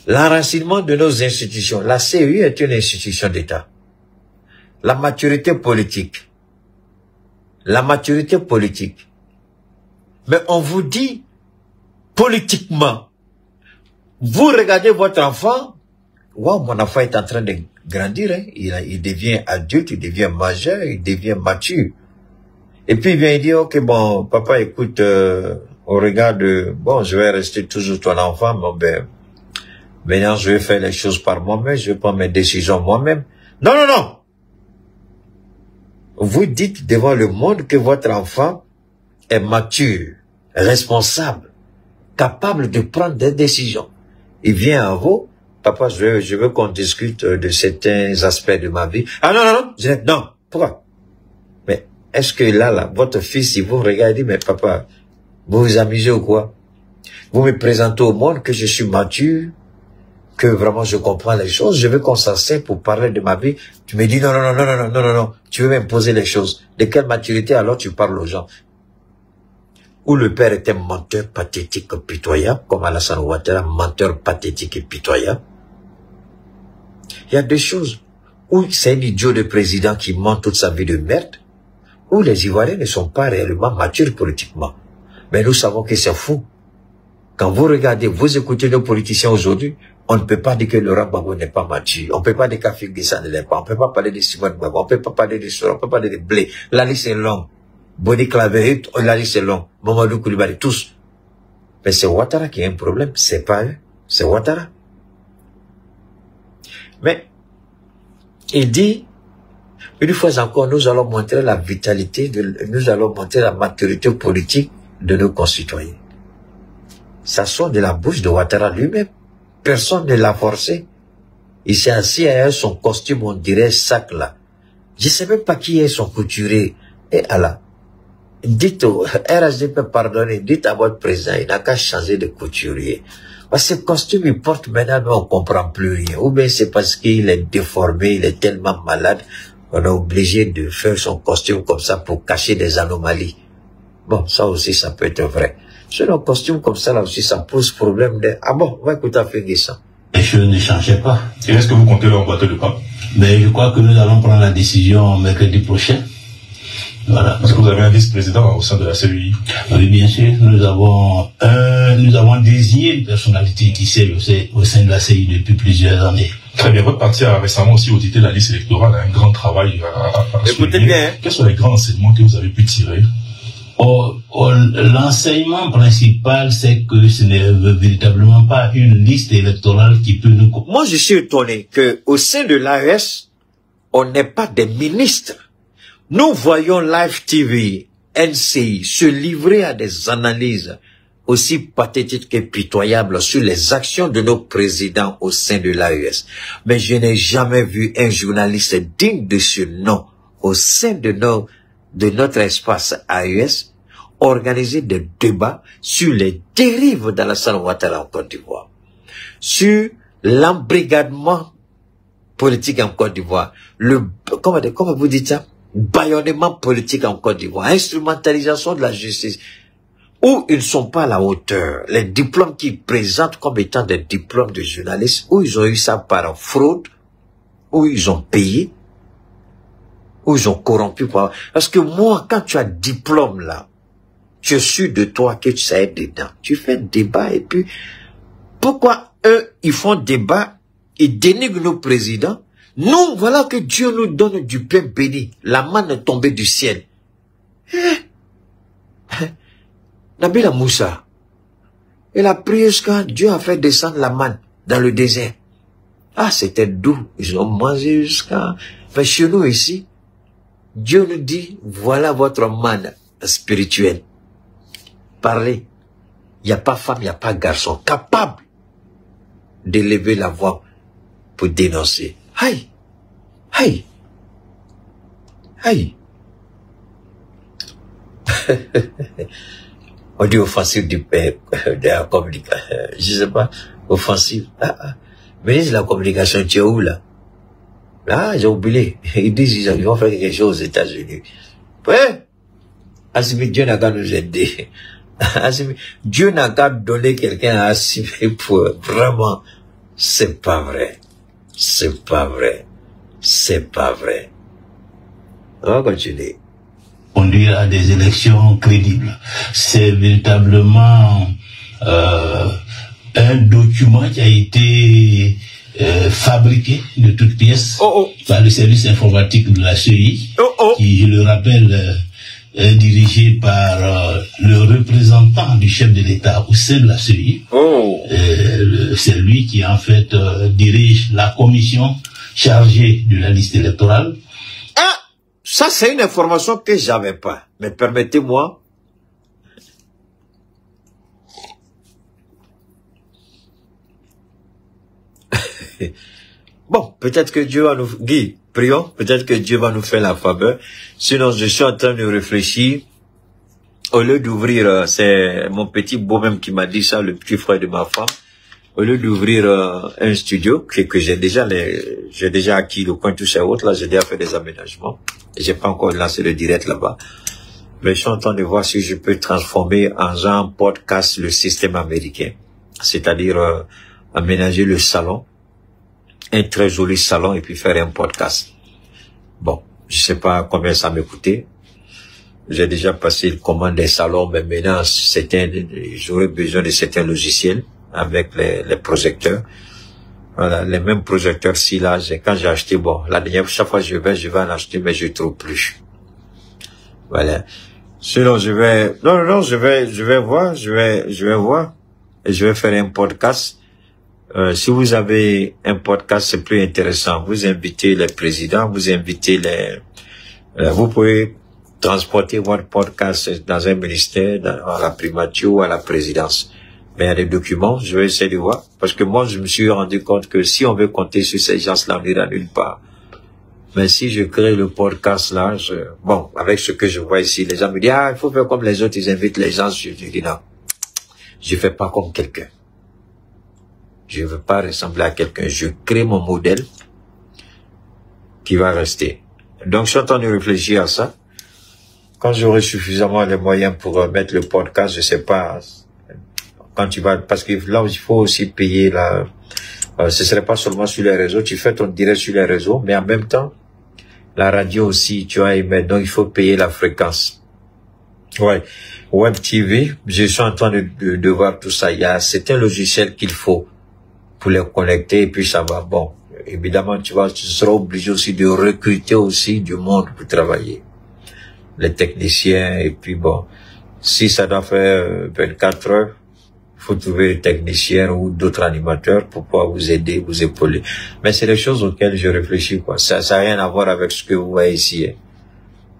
L'enracinement de nos institutions. La CEI est une institution d'État. La maturité politique. La maturité politique. Mais on vous dit, politiquement, vous regardez votre enfant, wow, mon enfant est en train de grandir, hein. Il devient adulte, il devient majeur, il devient mature. Et puis il vient et dit, ok, bon, papa, écoute, au regard de, bon, je vais rester toujours ton enfant, bon, ben, maintenant je vais faire les choses par moi-même, je vais prendre mes décisions moi-même. Non, non, non! Vous dites devant le monde que votre enfant est mature, responsable, capable de prendre des décisions. Il vient à vous, papa, je veux qu'on discute de certains aspects de ma vie. Ah non, non, non, je dis, non, pourquoi? Mais est-ce que là, votre fils, il vous regarde et dit, mais papa, vous vous amusez ou quoi? Vous me présentez au monde que je suis mature, que vraiment je comprends les choses, je veux qu'on s'asseye pour parler de ma vie. Tu me dis non, non, non, non, non, non, non, non, tu veux m'imposer les choses. De quelle maturité alors tu parles aux gens? où le père était menteur pathétique et pitoyable, comme Alassane Ouattara, menteur pathétique et pitoyable. Il y a des choses où c'est un idiot de président qui ment toute sa vie de merde, où les Ivoiriens ne sont pas réellement matures politiquement. Mais nous savons que c'est fou. Quand vous regardez, vous écoutez nos politiciens aujourd'hui, on ne peut pas dire que Laurent Gbagbo n'est pas mature. On ne peut pas dire qu'Afrique Guissa ne l'est pas. On ne peut pas parler de Simone Gbagbo. On ne peut pas parler de Sora. On ne peut pas parler de Blé. La liste est longue. Boni Claverut, la liste est longue. Mamadou Koulibaly, tous. Mais c'est Ouattara qui a un problème. C'est pas eux. C'est Ouattara. Mais, il dit, une fois encore, nous allons montrer la vitalité, nous allons montrer la maturité politique de nos concitoyens. Ça sort de la bouche de Ouattara lui-même. Personne ne l'a forcé. Il s'est assis à son costume, on dirait sac là. Je ne sais même pas qui est son couturier. Et Allah, dites au RHDP, pardonnez, dites à votre président, il n'a qu'à changer de couturier. Parce que ce costume, il porte maintenant, mais on ne comprend plus rien. Ou bien c'est parce qu'il est déformé, il est tellement malade, on est obligé de faire son costume comme ça pour cacher des anomalies. Bon, ça aussi, ça peut être vrai. Sur un costume comme ça, là aussi, ça pose problème de... Ah bon, on va écouter Afrique Guissa. Les choses ne changeaient pas. Et est-ce que vous comptez leur emboîter le pas? Mais je crois que nous allons prendre la décision mercredi prochain. Voilà. Est-ce que vous avez un vice-président au sein de la CEI? Oui, bien sûr. Nous avons désigné une personnalité qui siège au sein de la CEI depuis plusieurs années. Très bien. Votre parti a récemment aussi audité la liste électorale, un grand travail à Écoutez bien. Quels sont les grands enseignements que vous avez pu tirer? L'enseignement principal, c'est que ce n'est véritablement pas une liste électorale qui peut nous... Moi, je suis étonné qu'au sein de l'AES, on n'est pas des ministres. Nous voyons Live TV, NCI, se livrer à des analyses aussi pathétiques et pitoyables sur les actions de nos présidents au sein de l'AES. Mais je n'ai jamais vu un journaliste digne de ce nom au sein de notre espace AES organiser des débats sur les dérives d'Alassane Ouattara en Côte d'Ivoire, sur l'embrigadement politique en Côte d'Ivoire, comment vous dites ça? Bâillonnement politique en Côte d'Ivoire, instrumentalisation de la justice, où ils ne sont pas à la hauteur. Les diplômes qu'ils présentent comme étant des diplômes de journalistes, où ils ont eu ça par fraude, où ils ont payé, où ils ont corrompu. Parce que moi, quand tu as diplôme là, je suis de toi que tu sais dedans. Tu fais débat et puis, pourquoi eux, ils font débat, ils dénigrent nos présidents? Nous, voilà que Dieu nous donne du pain béni, la manne est tombée du ciel. Nabila Moussa, il a prié jusqu'à Dieu a fait descendre la manne dans le désert. Ah, c'était doux, ils ont mangé jusqu'à... Mais chez nous ici, Dieu nous dit, voilà votre manne spirituelle. Parlez. Il n'y a pas femme, il n'y a pas garçon capable d'élever la voix pour dénoncer. Aïe, aïe, aïe. On dit offensive de la communication. Je sais pas, offensive. Ministre de la communication, tu es où là? Là, j'ai oublié. Ils disent ils vont faire quelque chose aux États-Unis. Ouais. Assimi, Dieu n'a qu'à nous aider. Assimi, Dieu n'a qu'à donner quelqu'un à Assimi pour vraiment. C'est pas vrai. C'est pas vrai. C'est pas vrai. On va continuer. Conduire à des élections crédibles. C'est véritablement un document qui a été fabriqué de toutes pièces par le service informatique de la CEI, qui, je le rappelle, est dirigé par le représentant du chef de l'État au sein de la CEI. C'est lui qui, en fait, dirige la commission chargée de la liste électorale. Ah, ça, c'est une information que j'avais pas. Mais permettez-moi. Bon, peut-être que Dieu va nous... Guy, prions, peut-être que Dieu va nous faire la faveur. Sinon, je suis en train de réfléchir. Au lieu d'ouvrir, c'est mon petit beau même qui m'a dit ça, le petit frère de ma femme. Au lieu d'ouvrir un studio que j'ai déjà acquis le coin tout ça autre, là, j'ai déjà fait des aménagements. J'ai pas encore lancé le direct là-bas. Mais je suis en train de voir si je peux transformer en genre podcast le système américain. C'est-à-dire aménager le salon, un très joli salon, et puis faire un podcast. Bon, je sais pas combien ça m'a coûté. J'ai déjà passé le commande des salons, mais maintenant, j'aurais besoin de certains logiciels avec les projecteurs. Voilà, les mêmes projecteurs-ci, là, quand j'ai acheté, bon, la dernière, chaque fois que je vais en acheter, mais je trouve plus. Voilà. Sinon, je vais voir, et je vais faire un podcast. Si vous avez un podcast, c'est plus intéressant. Vous invitez les présidents, vous invitez vous pouvez transporter votre podcast dans un ministère, à la primature ou à la présidence. Mais il y a des documents, je vais essayer de voir. Parce que moi, je me suis rendu compte que si on veut compter sur ces gens-là, on n'ira nulle part. Mais si je crée le podcast là, bon, avec ce que je vois ici, les gens me disent, il faut faire comme les autres, ils invitent les gens. Je dis non. Je fais pas comme quelqu'un. Je veux pas ressembler à quelqu'un. Je crée mon modèle qui va rester. Donc, je suis en train de réfléchir à ça. Quand j'aurai suffisamment les moyens pour mettre le podcast, je sais pas, quand tu vas, parce que là, il faut aussi payer ce serait pas seulement sur les réseaux, tu fais ton direct sur les réseaux, mais en même temps, la radio aussi, tu vas émettre, donc il faut payer la fréquence. Ouais. Web TV, je suis en train de voir tout ça. Il y a certains logiciels qu'il faut pour les connecter et puis ça va. Bon, évidemment, tu seras obligé aussi de recruter aussi du monde pour travailler. Les techniciens et puis bon, si ça doit faire 24 heures, il faut trouver des techniciens ou d'autres animateurs pour pouvoir vous aider, vous épauler. Mais c'est des choses auxquelles je réfléchis, quoi. Ça n'a rien à voir avec ce que vous voyez ici. Hein.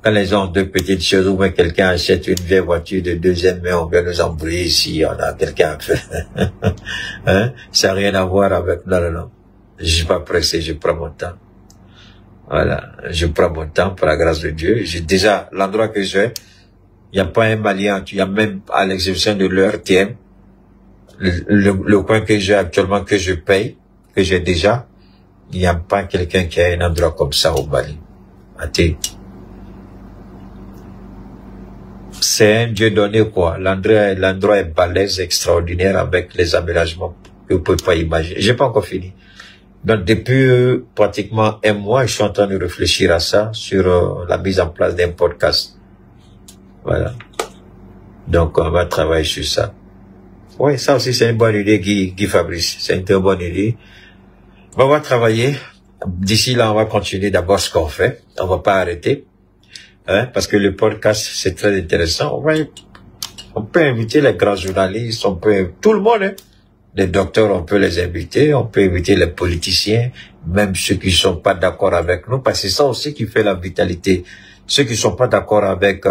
Quand les gens ont deux petites choses, ou bien quelqu'un achète une vieille voiture de deuxième main, on vient nous embrouiller ici, on a quelqu'un à faire. Hein? Ça n'a rien à voir avec, non. Je suis pas pressé, je prends mon temps. Voilà. Je prends mon temps, par la grâce de Dieu. J'ai déjà, l'endroit que je vais, il n'y a pas un Malien, il y a même, à l'exception de l'ERTM, le coin que j'ai actuellement, que je paye, que j'ai déjà, il n'y a pas quelqu'un qui a un endroit comme ça au Mali. C'est un Dieu donné, quoi. L'endroit est balèze, extraordinaire, avec les aménagements que vous pouvez pas imaginer. J'ai pas encore fini. Donc, depuis pratiquement un mois, je suis en train de réfléchir à ça, sur la mise en place d'un podcast. Voilà. Donc, on va travailler sur ça. Oui, ça aussi, c'est une bonne idée, Guy Fabrice. C'est une très bonne idée. On va travailler. D'ici là, on va continuer d'abord ce qu'on fait. On va pas arrêter. Hein, parce que le podcast, c'est très intéressant. On peut inviter les grands journalistes, tout le monde, hein. Les docteurs, on peut les inviter, on peut inviter les politiciens, même ceux qui sont pas d'accord avec nous, parce que c'est ça aussi qui fait la vitalité. Ceux qui sont pas d'accord avec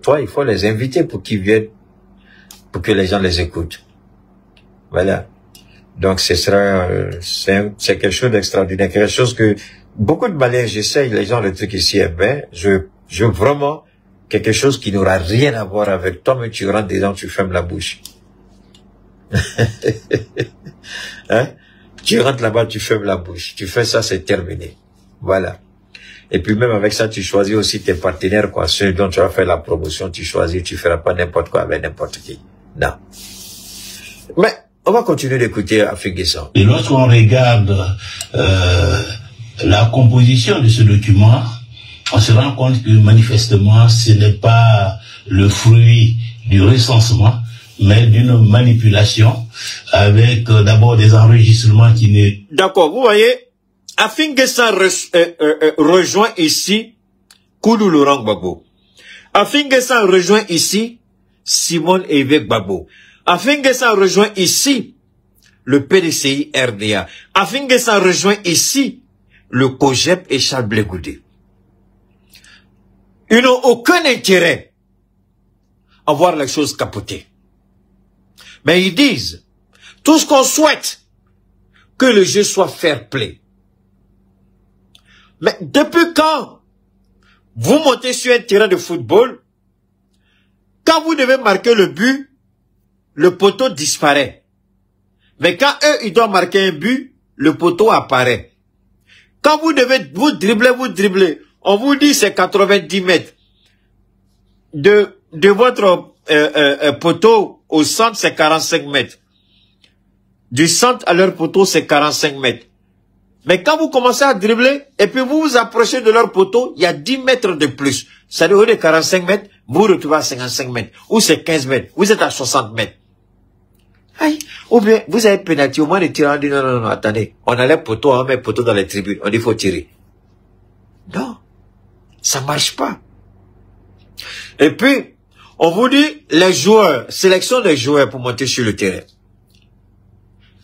toi, il faut les inviter pour qu'ils viennent, pour que les gens les écoutent. Voilà. Donc, c'est quelque chose d'extraordinaire, quelque chose que beaucoup de Maliens, j'essaye, les gens, le truc ici, je veux vraiment quelque chose qui n'aura rien à voir avec toi, mais tu rentres dedans, tu fermes la bouche. Hein? Tu rentres là-bas, tu fermes la bouche. Tu fais ça, c'est terminé. Voilà. Et puis même avec ça, tu choisis aussi tes partenaires, quoi. Ceux dont tu vas faire la promotion, tu choisis, tu feras pas n'importe quoi avec n'importe qui. Non. Mais, on va continuer d'écouter Afinguessan. Et lorsqu'on regarde la composition de ce document, on se rend compte que manifestement, ce n'est pas le fruit du recensement, mais d'une manipulation avec d'abord des enregistrements qui ne... D'accord, vous voyez, Afinguessan rejoint ici Koudou Laurent Gbagbo. Afinguessan rejoint ici Simone Évêque Gbagbo. Afinguessan rejoint ici le PDCI RDA. Afinguessan rejoint ici le COGEP et Charles Blé Goudé. Ils n'ont aucun intérêt à voir les choses capotées. Mais ils disent, tout ce qu'on souhaite, que le jeu soit fair play. Mais depuis quand vous montez sur un terrain de football, quand vous devez marquer le but, le poteau disparaît. Mais quand eux, ils doivent marquer un but, le poteau apparaît. Quand vous devez vous dribbler, on vous dit c'est 90 mètres. de votre poteau au centre, c'est 45 mètres. Du centre à leur poteau, c'est 45 mètres. Mais quand vous commencez à dribbler, et puis vous vous approchez de leur poteau, il y a 10 mètres de plus. C'est-à-dire, au lieu de 45 mètres, vous vous retrouvez à 55 mètres. Ou c'est 15 mètres. Vous êtes à 60 mètres. Aïe. Ou bien, vous avez pénalité, au moins les tirants disent, non, attendez. On a les poteaux, on met les poteaux dans les tribunes. On dit, il faut tirer. Non. Ça marche pas. Et puis, on vous dit, les joueurs, sélection des joueurs pour monter sur le terrain.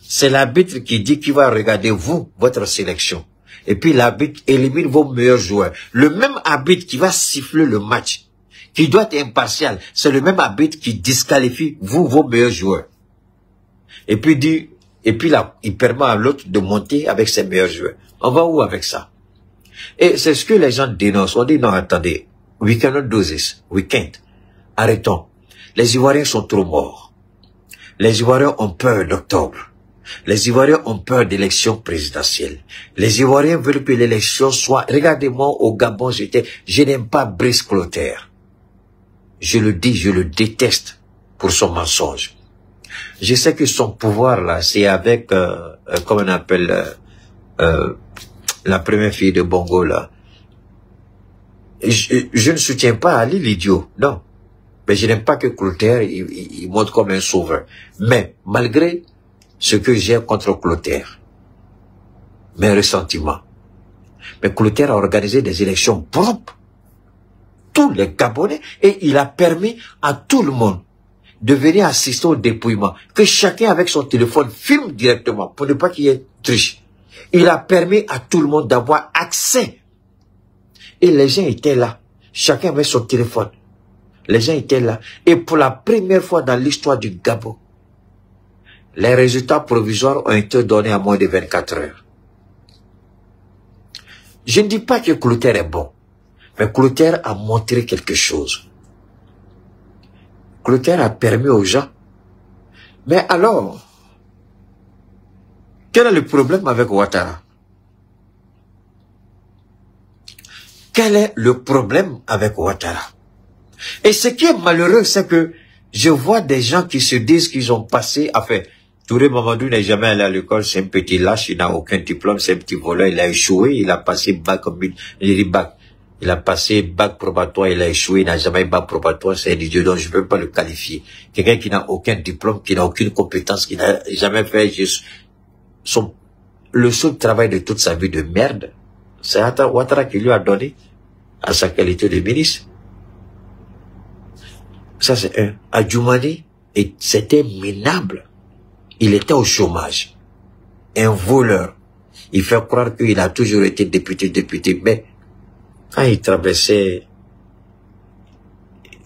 C'est l'arbitre qui dit qu'il va regarder vous, votre sélection. Et puis l'arbitre élimine vos meilleurs joueurs. Le même arbitre qui va siffler le match, qui doit être impartial, c'est le même arbitre qui disqualifie vous, vos meilleurs joueurs. Et puis là, il permet à l'autre de monter avec ses meilleurs joueurs. On va où avec ça? Et c'est ce que les gens dénoncent. On dit non, attendez, we cannot do this, we can't. Arrêtons. Les Ivoiriens sont trop morts. Les Ivoiriens ont peur d'octobre. Les Ivoiriens ont peur d'élections présidentielles. Les Ivoiriens veulent que l'élection soit... Regardez-moi au Gabon, je n'aime pas Brice Clotaire. Je le dis, je le déteste pour son mensonge. Je sais que son pouvoir là, c'est avec, comment on appelle, la première fille de Bongo là. Je ne soutiens pas Ali l'idiot, non. Mais je n'aime pas que Clotaire, il montre comme un sauveur. Mais malgré ce que j'ai contre Clotaire, mes ressentiments. Mais Clotaire a organisé des élections propres. Tous les Gabonais, et il a permis à tout le monde de venir assister au dépouillement. Que chacun avec son téléphone filme directement pour ne pas qu'il y ait triche. Il a permis à tout le monde d'avoir accès. Et les gens étaient là. Chacun avec son téléphone. Les gens étaient là. Et pour la première fois dans l'histoire du Gabon, les résultats provisoires ont été donnés à moins de 24 heures. Je ne dis pas que Clotaire est bon, mais Clotaire a montré quelque chose. Clotaire a permis aux gens. Mais alors, quel est le problème avec Ouattara? Quel est le problème avec Ouattara? Et ce qui est malheureux, c'est que je vois des gens qui se disent qu'ils ont passé, enfin, Touré Mamadou n'est jamais allé à l'école, c'est un petit lâche, il n'a aucun diplôme, c'est un petit voleur, il a échoué, il a passé bac, il a passé bac probatoire, il a échoué, il n'a jamais eu bac probatoire, c'est un idiot, donc je ne peux pas le qualifier. Quelqu'un qui n'a aucun diplôme, qui n'a aucune compétence, qui n'a jamais fait juste le seul travail de toute sa vie de merde, c'est Ouattara qui lui a donné à sa qualité de ministre. Ça c'est un. Adjoumani, c'était minable. Il était au chômage. Un voleur. Il fait croire qu'il a toujours été député, mais quand il traversait...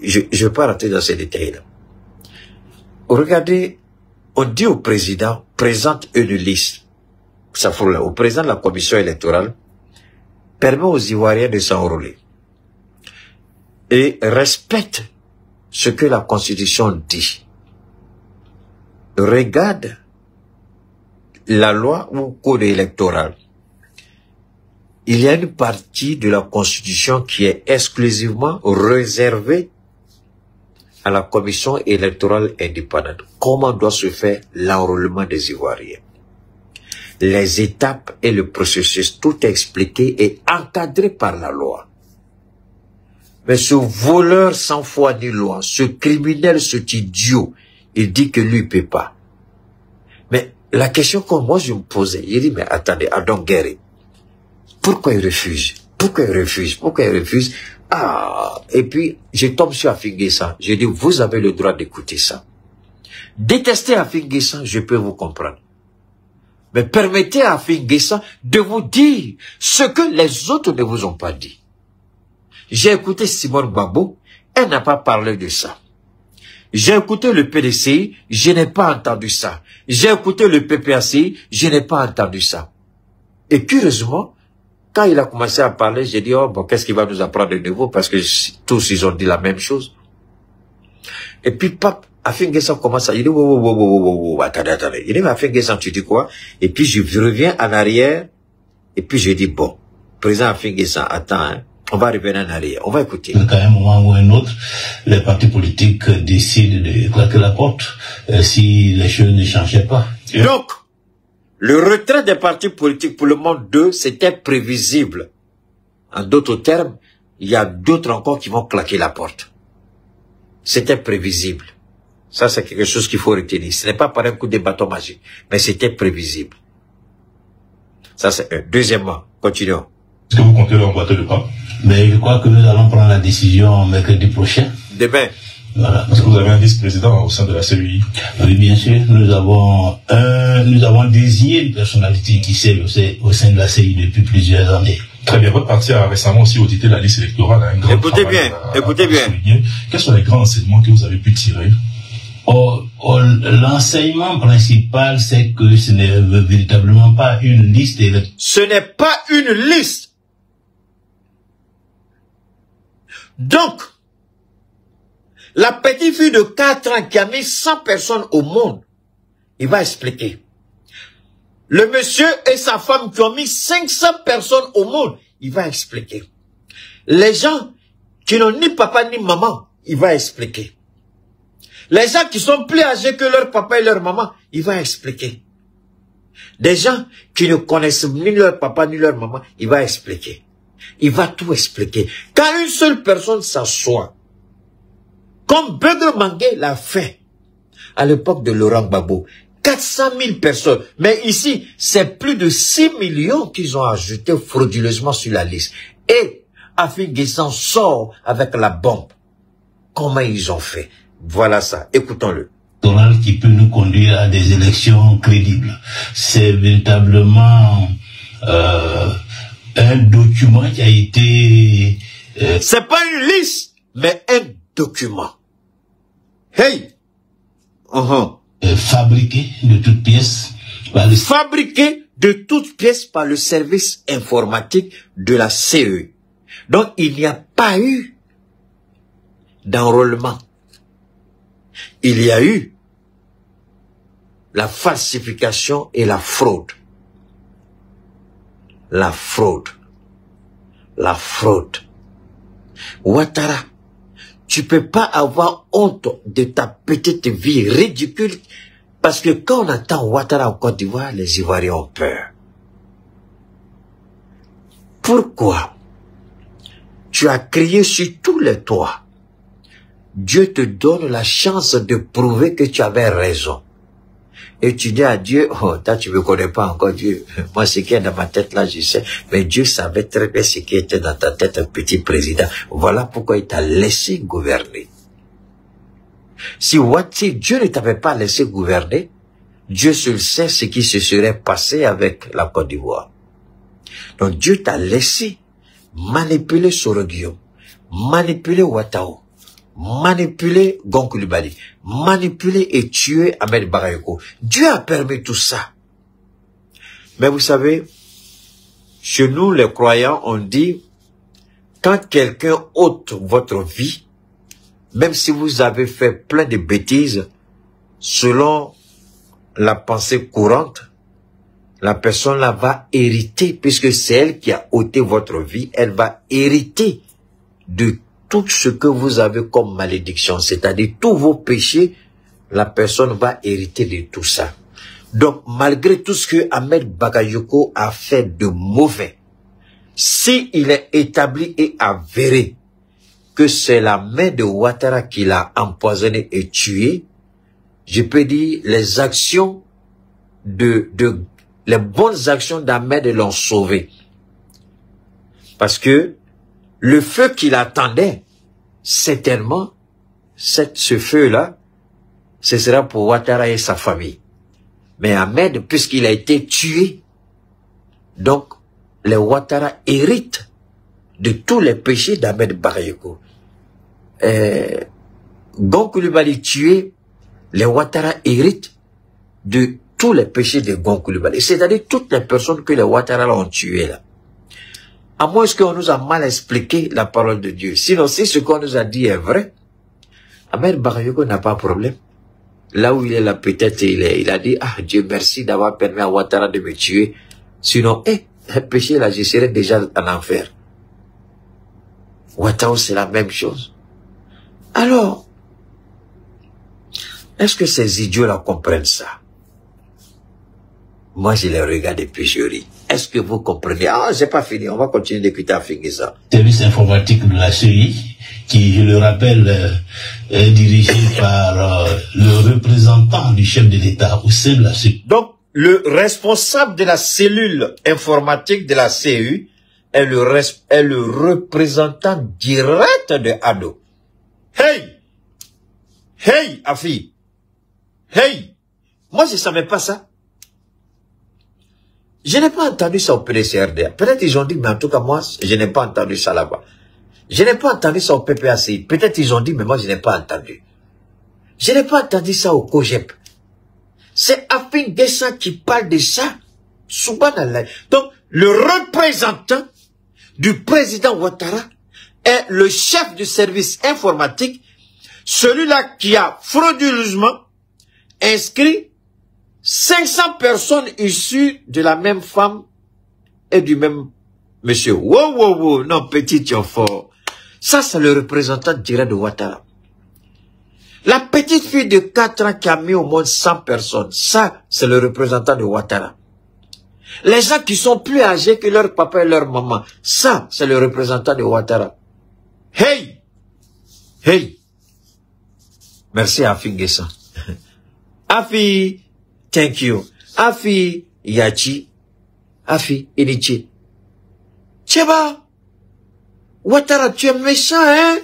Je ne vais pas rentrer dans ces détails-là. Regardez, on dit au président, présente une liste. Ça faut là, au président de la commission électorale, permet aux Ivoiriens de s'enrôler. Et respecte ce que la Constitution dit. Regarde la loi ou code électoral. Il y a une partie de la Constitution qui est exclusivement réservée à la commission électorale indépendante. Comment doit se faire l'enrôlement des Ivoiriens? Les étapes et le processus, tout est expliqué et encadré par la loi. Mais ce voleur sans foi ni loi, ce criminel, cet idiot, il dit que lui ne peut pas. Mais la question que moi je me posais, il dit, mais attendez, Adon Guerre, pourquoi il refuse? Pourquoi il refuse? Pourquoi il refuse? Ah, et puis je tombe sur Afingessa. Je dis, vous avez le droit d'écouter ça. Détester Afingessa, je peux vous comprendre. Mais permettez à Afingessa de vous dire ce que les autres ne vous ont pas dit. J'ai écouté Simone Gbagbo, elle n'a pas parlé de ça. J'ai écouté le PDCI, je n'ai pas entendu ça. J'ai écouté le PPACI, je n'ai pas entendu ça. Et curieusement, quand il a commencé à parler, j'ai dit, oh bon, qu'est-ce qu'il va nous apprendre de nouveau? Parce que tous, ils ont dit la même chose. Et puis, pape, Afingessa commence à... Il dit, attendez. Il dit, mais Afingessa, tu dis quoi? Et puis, je reviens en arrière, et puis je dis, bon, président Afingessa, attends, hein. On va revenir en arrière. On va écouter. Qu'à un moment ou un autre, les partis politiques décident de claquer la porte si les choses ne changeaient pas. Donc, le retrait des partis politiques pour le monde 2, c'était prévisible. En d'autres termes, il y a d'autres encore qui vont claquer la porte. C'était prévisible. Ça, c'est quelque chose qu'il faut retenir. Ce n'est pas par un coup de bâton magique, mais c'était prévisible. Ça, c'est un. Deuxièmement, continuons. Est-ce que vous comptez l'emboîter le pas? Mais je crois que nous allons prendre la décision mercredi prochain. Demain. Voilà. Est-ce que vous avez un vice-président au sein de la CEI? Oui, bien sûr. Nous avons désigné une personnalité qui siège au sein de la CEI depuis plusieurs années. Très bien. Votre parti a récemment aussi audité la liste électorale. Hein, écoutez bien. Quels sont les grands enseignements que vous avez pu tirer? L'enseignement principal, c'est que ce n'est véritablement pas une liste électorale. Ce n'est pas une liste. Donc, la petite fille de 4 ans qui a mis 100 personnes au monde, il va expliquer. Le monsieur et sa femme qui ont mis 500 personnes au monde, il va expliquer. Les gens qui n'ont ni papa ni maman, il va expliquer. Les gens qui sont plus âgés que leur papa et leur maman, il va expliquer. Des gens qui ne connaissent ni leur papa ni leur maman, il va expliquer. Il va tout expliquer. Quand une seule personne s'assoit, comme Bedre Mangué l'a fait à l'époque de Laurent Gbagbo, 400 000 personnes. Mais ici, c'est plus de 6 millions qu'ils ont ajouté frauduleusement sur la liste. Et Afin Guessan sort avec la bombe. Comment ils ont fait? Voilà ça. Écoutons-le. Qui peut nous conduire à des élections crédibles. C'est véritablement un document qui a été... C'est pas une liste, mais un document. Hey! Fabriqué de toutes pièces. Fabriqué de toutes pièces par le service informatique de la CE. Donc, il n'y a pas eu d'enrôlement. Il y a eu la falsification et la fraude. La fraude. La fraude. Ouattara, tu peux pas avoir honte de ta petite vie ridicule parce que quand on entend Ouattara en Côte d'Ivoire, les Ivoiriens ont peur. Pourquoi? Tu as crié sur tous les toits. Dieu te donne la chance de prouver que tu avais raison. Et tu dis à Dieu, oh, toi tu me connais pas encore Dieu. Moi, ce qui est dans ma tête là, je sais. Mais Dieu savait très bien ce qui était dans ta tête, un petit président. Voilà pourquoi il t'a laissé gouverner. Si Dieu ne t'avait pas laissé gouverner, Dieu seul sait ce qui se serait passé avec la Côte d'Ivoire. Donc Dieu t'a laissé manipuler Soro Guillaume, manipuler Ouattao, manipuler Gon Coulibaly, manipuler et tuer Ahmed Bakayoko. Dieu a permis tout ça. Mais vous savez, chez nous les croyants, on dit, quand quelqu'un ôte votre vie, même si vous avez fait plein de bêtises, selon la pensée courante, la personne là va hériter, puisque c'est elle qui a ôté votre vie, elle va hériter de tout ce que vous avez comme malédiction, c'est-à-dire tous vos péchés, la personne va hériter de tout ça. Donc, malgré tout ce que Ahmed Bakayoko a fait de mauvais, si il est établi et avéré que c'est la main de Ouattara qui l'a empoisonné et tué, je peux dire les actions les bonnes actions d'Ahmed l'ont sauvé. Parce que le feu qu'il attendait, certainement, ce feu-là, ce sera pour Ouattara et sa famille. Mais Ahmed, puisqu'il a été tué, donc les Ouattara héritent de tous les péchés d'Ahmed Bakayoko. Gon Coulibaly tué, les Ouattara héritent de tous les péchés de Gon Coulibaly. C'est-à-dire toutes les personnes que les Ouattara ont tuées là. À moins qu'on nous a mal expliqué la parole de Dieu. Sinon, si ce qu'on nous a dit est vrai, Ahmed Bakayoko n'a pas de problème. Là où il est là, peut-être il a dit, ah Dieu merci d'avoir permis à Ouattara de me tuer. Sinon, le péché là, je serais déjà en enfer. Ouattara, c'est la même chose. Alors, est-ce que ces idiots-là comprennent ça? Moi, je les regarde et puis je ris. Est-ce que vous comprenez? Ah, j'ai pas fini, on va continuer d'écouter à finir ça. Service informatique de la CEI, qui, je le rappelle, est dirigé par le représentant du chef de l'État au sein de la CEI. Donc, le responsable de la cellule informatique de la CEI est le représentant direct de Ado. Hey! Hey, Afi! Hey! Moi, je ne savais pas ça. Je n'ai pas entendu ça au PDCRD. Peut-être ils ont dit, mais en tout cas, moi, je n'ai pas entendu ça là-bas. Je n'ai pas entendu ça au PPACI. Peut-être ils ont dit, mais moi, je n'ai pas entendu. Je n'ai pas entendu ça au COGEP. C'est Afin Guessan qui parle de ça. Subhanallah. Donc, le représentant du président Ouattara est le chef du service informatique, celui-là qui a frauduleusement inscrit 500 personnes issues de la même femme et du même monsieur. Wow, wow, wow, non, petit fort. Ça, c'est le représentant direct de Ouattara. La petite fille de 4 ans qui a mis au monde 100 personnes, ça, c'est le représentant de Ouattara. Les gens qui sont plus âgés que leur papa et leur maman, ça, c'est le représentant de Ouattara. Hey! Hey! Merci à Afi Guessan. Afi, thank you. Afi, Yachi. Afi, Inichi. Tcheba! Ouattara, tu es méchant, hein?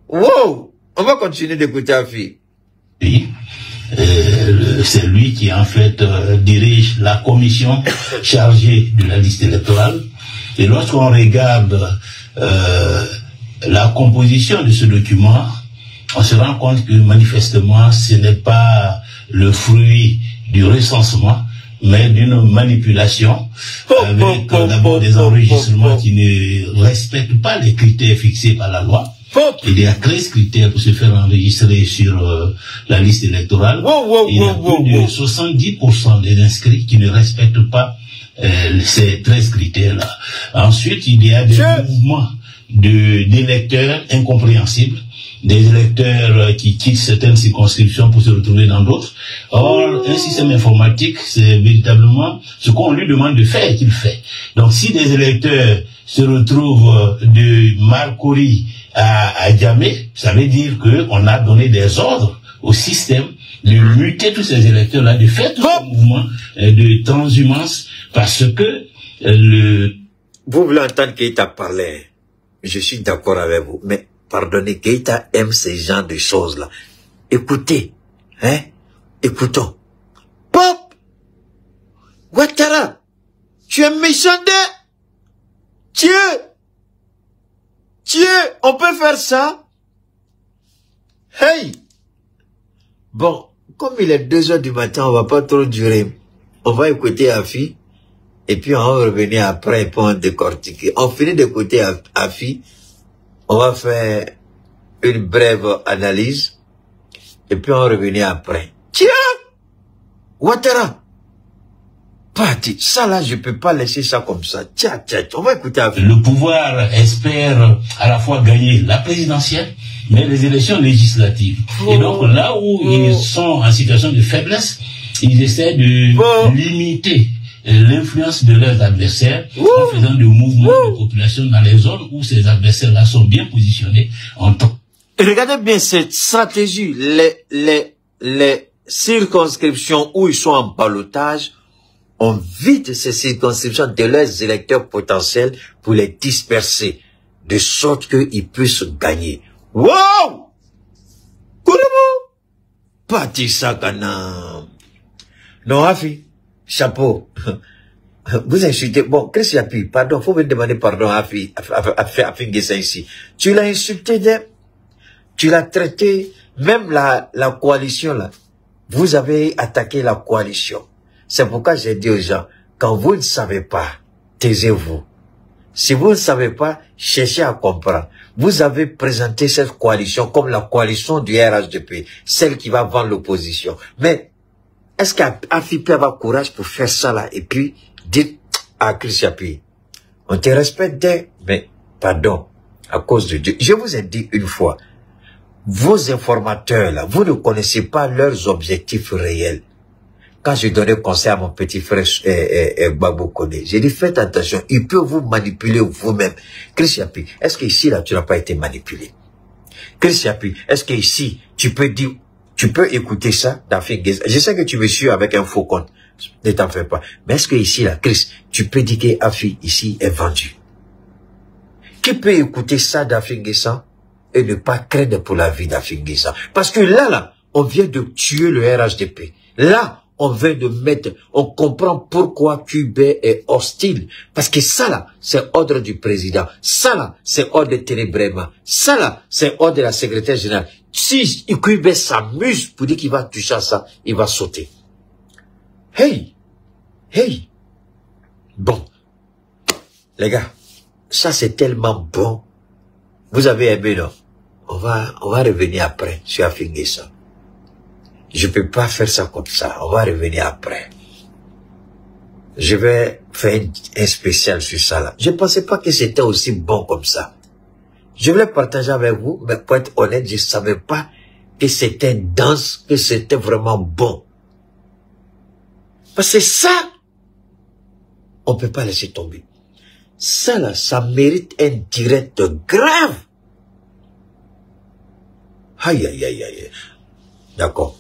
Wow! On va continuer d'écouter Afi. Oui. C'est lui qui en fait dirige la commission chargée de la liste électorale. Et lorsqu'on regarde la composition de ce document, on se rend compte que manifestement ce n'est pas le fruit du recensement, mais d'une manipulation avec d'abord des enregistrements qui ne respectent pas les critères fixés par la loi. Il y a 13 critères pour se faire enregistrer sur la liste électorale. Il y a plus de 70% des inscrits qui ne respectent pas ces 13 critères-là. Ensuite, il y a des mouvements d'électeurs incompréhensibles, des électeurs qui quittent certaines circonscriptions pour se retrouver dans d'autres. Or, un système informatique, c'est véritablement ce qu'on lui demande de faire qu'il fait. Donc, si des électeurs se retrouvent de Marcory à Djamé, ça veut dire qu'on a donné des ordres au système de muter tous ces électeurs-là, de faire tout ce mouvement de transhumance, parce que Vous voulez entendre Keïta parler, je suis d'accord avec vous, mais pardonnez, Keïta aime ces genres de choses-là. Écoutez, hein, écoutons. Pop! Ouattara, tu es méchant de... Dieu, on peut faire ça? Hey! Bon, comme il est 2 heures du matin, on va pas trop durer. On va écouter Afi, et puis on va revenir après pour en décortiquer. On finit d'écouter Afi, on va faire une brève analyse, et puis on va revenir après. Tiens! Ouattara! Parti, ça là, je peux pas laisser ça comme ça. Tiens, on va écouter Afi. Le pouvoir espère à la fois gagner la présidentielle, mais les élections législatives. Et donc là où ils sont en situation de faiblesse, ils essaient de limiter l'influence de leurs adversaires en faisant des mouvements de population dans les zones où ces adversaires-là sont bien positionnés en temps. Regardez bien cette stratégie, les circonscriptions où ils sont en ballottage, on vide ces circonscriptions de leurs électeurs potentiels pour les disperser, de sorte qu'ils puissent gagner. Wow! Kourou! Pati Sakana. Non, Afi, chapeau. Vous insultez. Bon, Chris Yapi, pardon, faut me demander pardon à Afi Guessan ici. Tu l'as insulté, tu l'as traité, même la coalition là. Vous avez attaqué la coalition. C'est pourquoi j'ai dit aux gens, quand vous ne savez pas, taisez-vous. Si vous ne savez pas, cherchez à comprendre. Vous avez présenté cette coalition comme la coalition du RHDP, celle qui va vendre l'opposition. Mais, est-ce qu'Afi peut avoir courage pour faire ça là, et puis, dites à Chris Yapi, on te respecte, mais pardon, à cause de Dieu. Je vous ai dit une fois, vos informateurs, là, vous ne connaissez pas leurs objectifs réels. Quand je donnais conseil à mon petit frère Babou Kone, j'ai dit faites attention, il peut vous manipuler vous-même. Chris Yapi, est-ce que ici là tu n'as pas été manipulé? Chris Yapi, est-ce que ici tu peux dire, tu peux écouter ça dans Fingeza? Je sais que tu me suis avec un faux compte, ne t'en fais pas. Mais est-ce que ici là, Chris, tu peux dire que Afi ici est vendu? Qui peut écouter ça dans Fingeza et ne pas craindre pour la vie d'Afingeza? Parce que là, on vient de tuer le RHDP. Là, on vient de mettre, on comprend pourquoi Cuba est hostile. Parce que ça là, c'est ordre du président. Ça là, c'est ordre de Ténébrema. Ça là, c'est ordre de la secrétaire générale. Si Cuba s'amuse pour dire qu'il va toucher à ça, il va sauter. Hey! Hey! Bon. Les gars, ça c'est tellement bon. Vous avez aimé, non? On va revenir après sur Afingeza. Je peux pas faire ça comme ça. On va revenir après. Je vais faire un spécial sur ça là. Je pensais pas que c'était aussi bon comme ça. Je voulais partager avec vous, mais pour être honnête, je savais pas que c'était dense, que c'était vraiment bon. Parce que ça, on peut pas laisser tomber. Ça là, ça mérite un direct grave. Aïe, aïe, aïe, aïe. D'accord.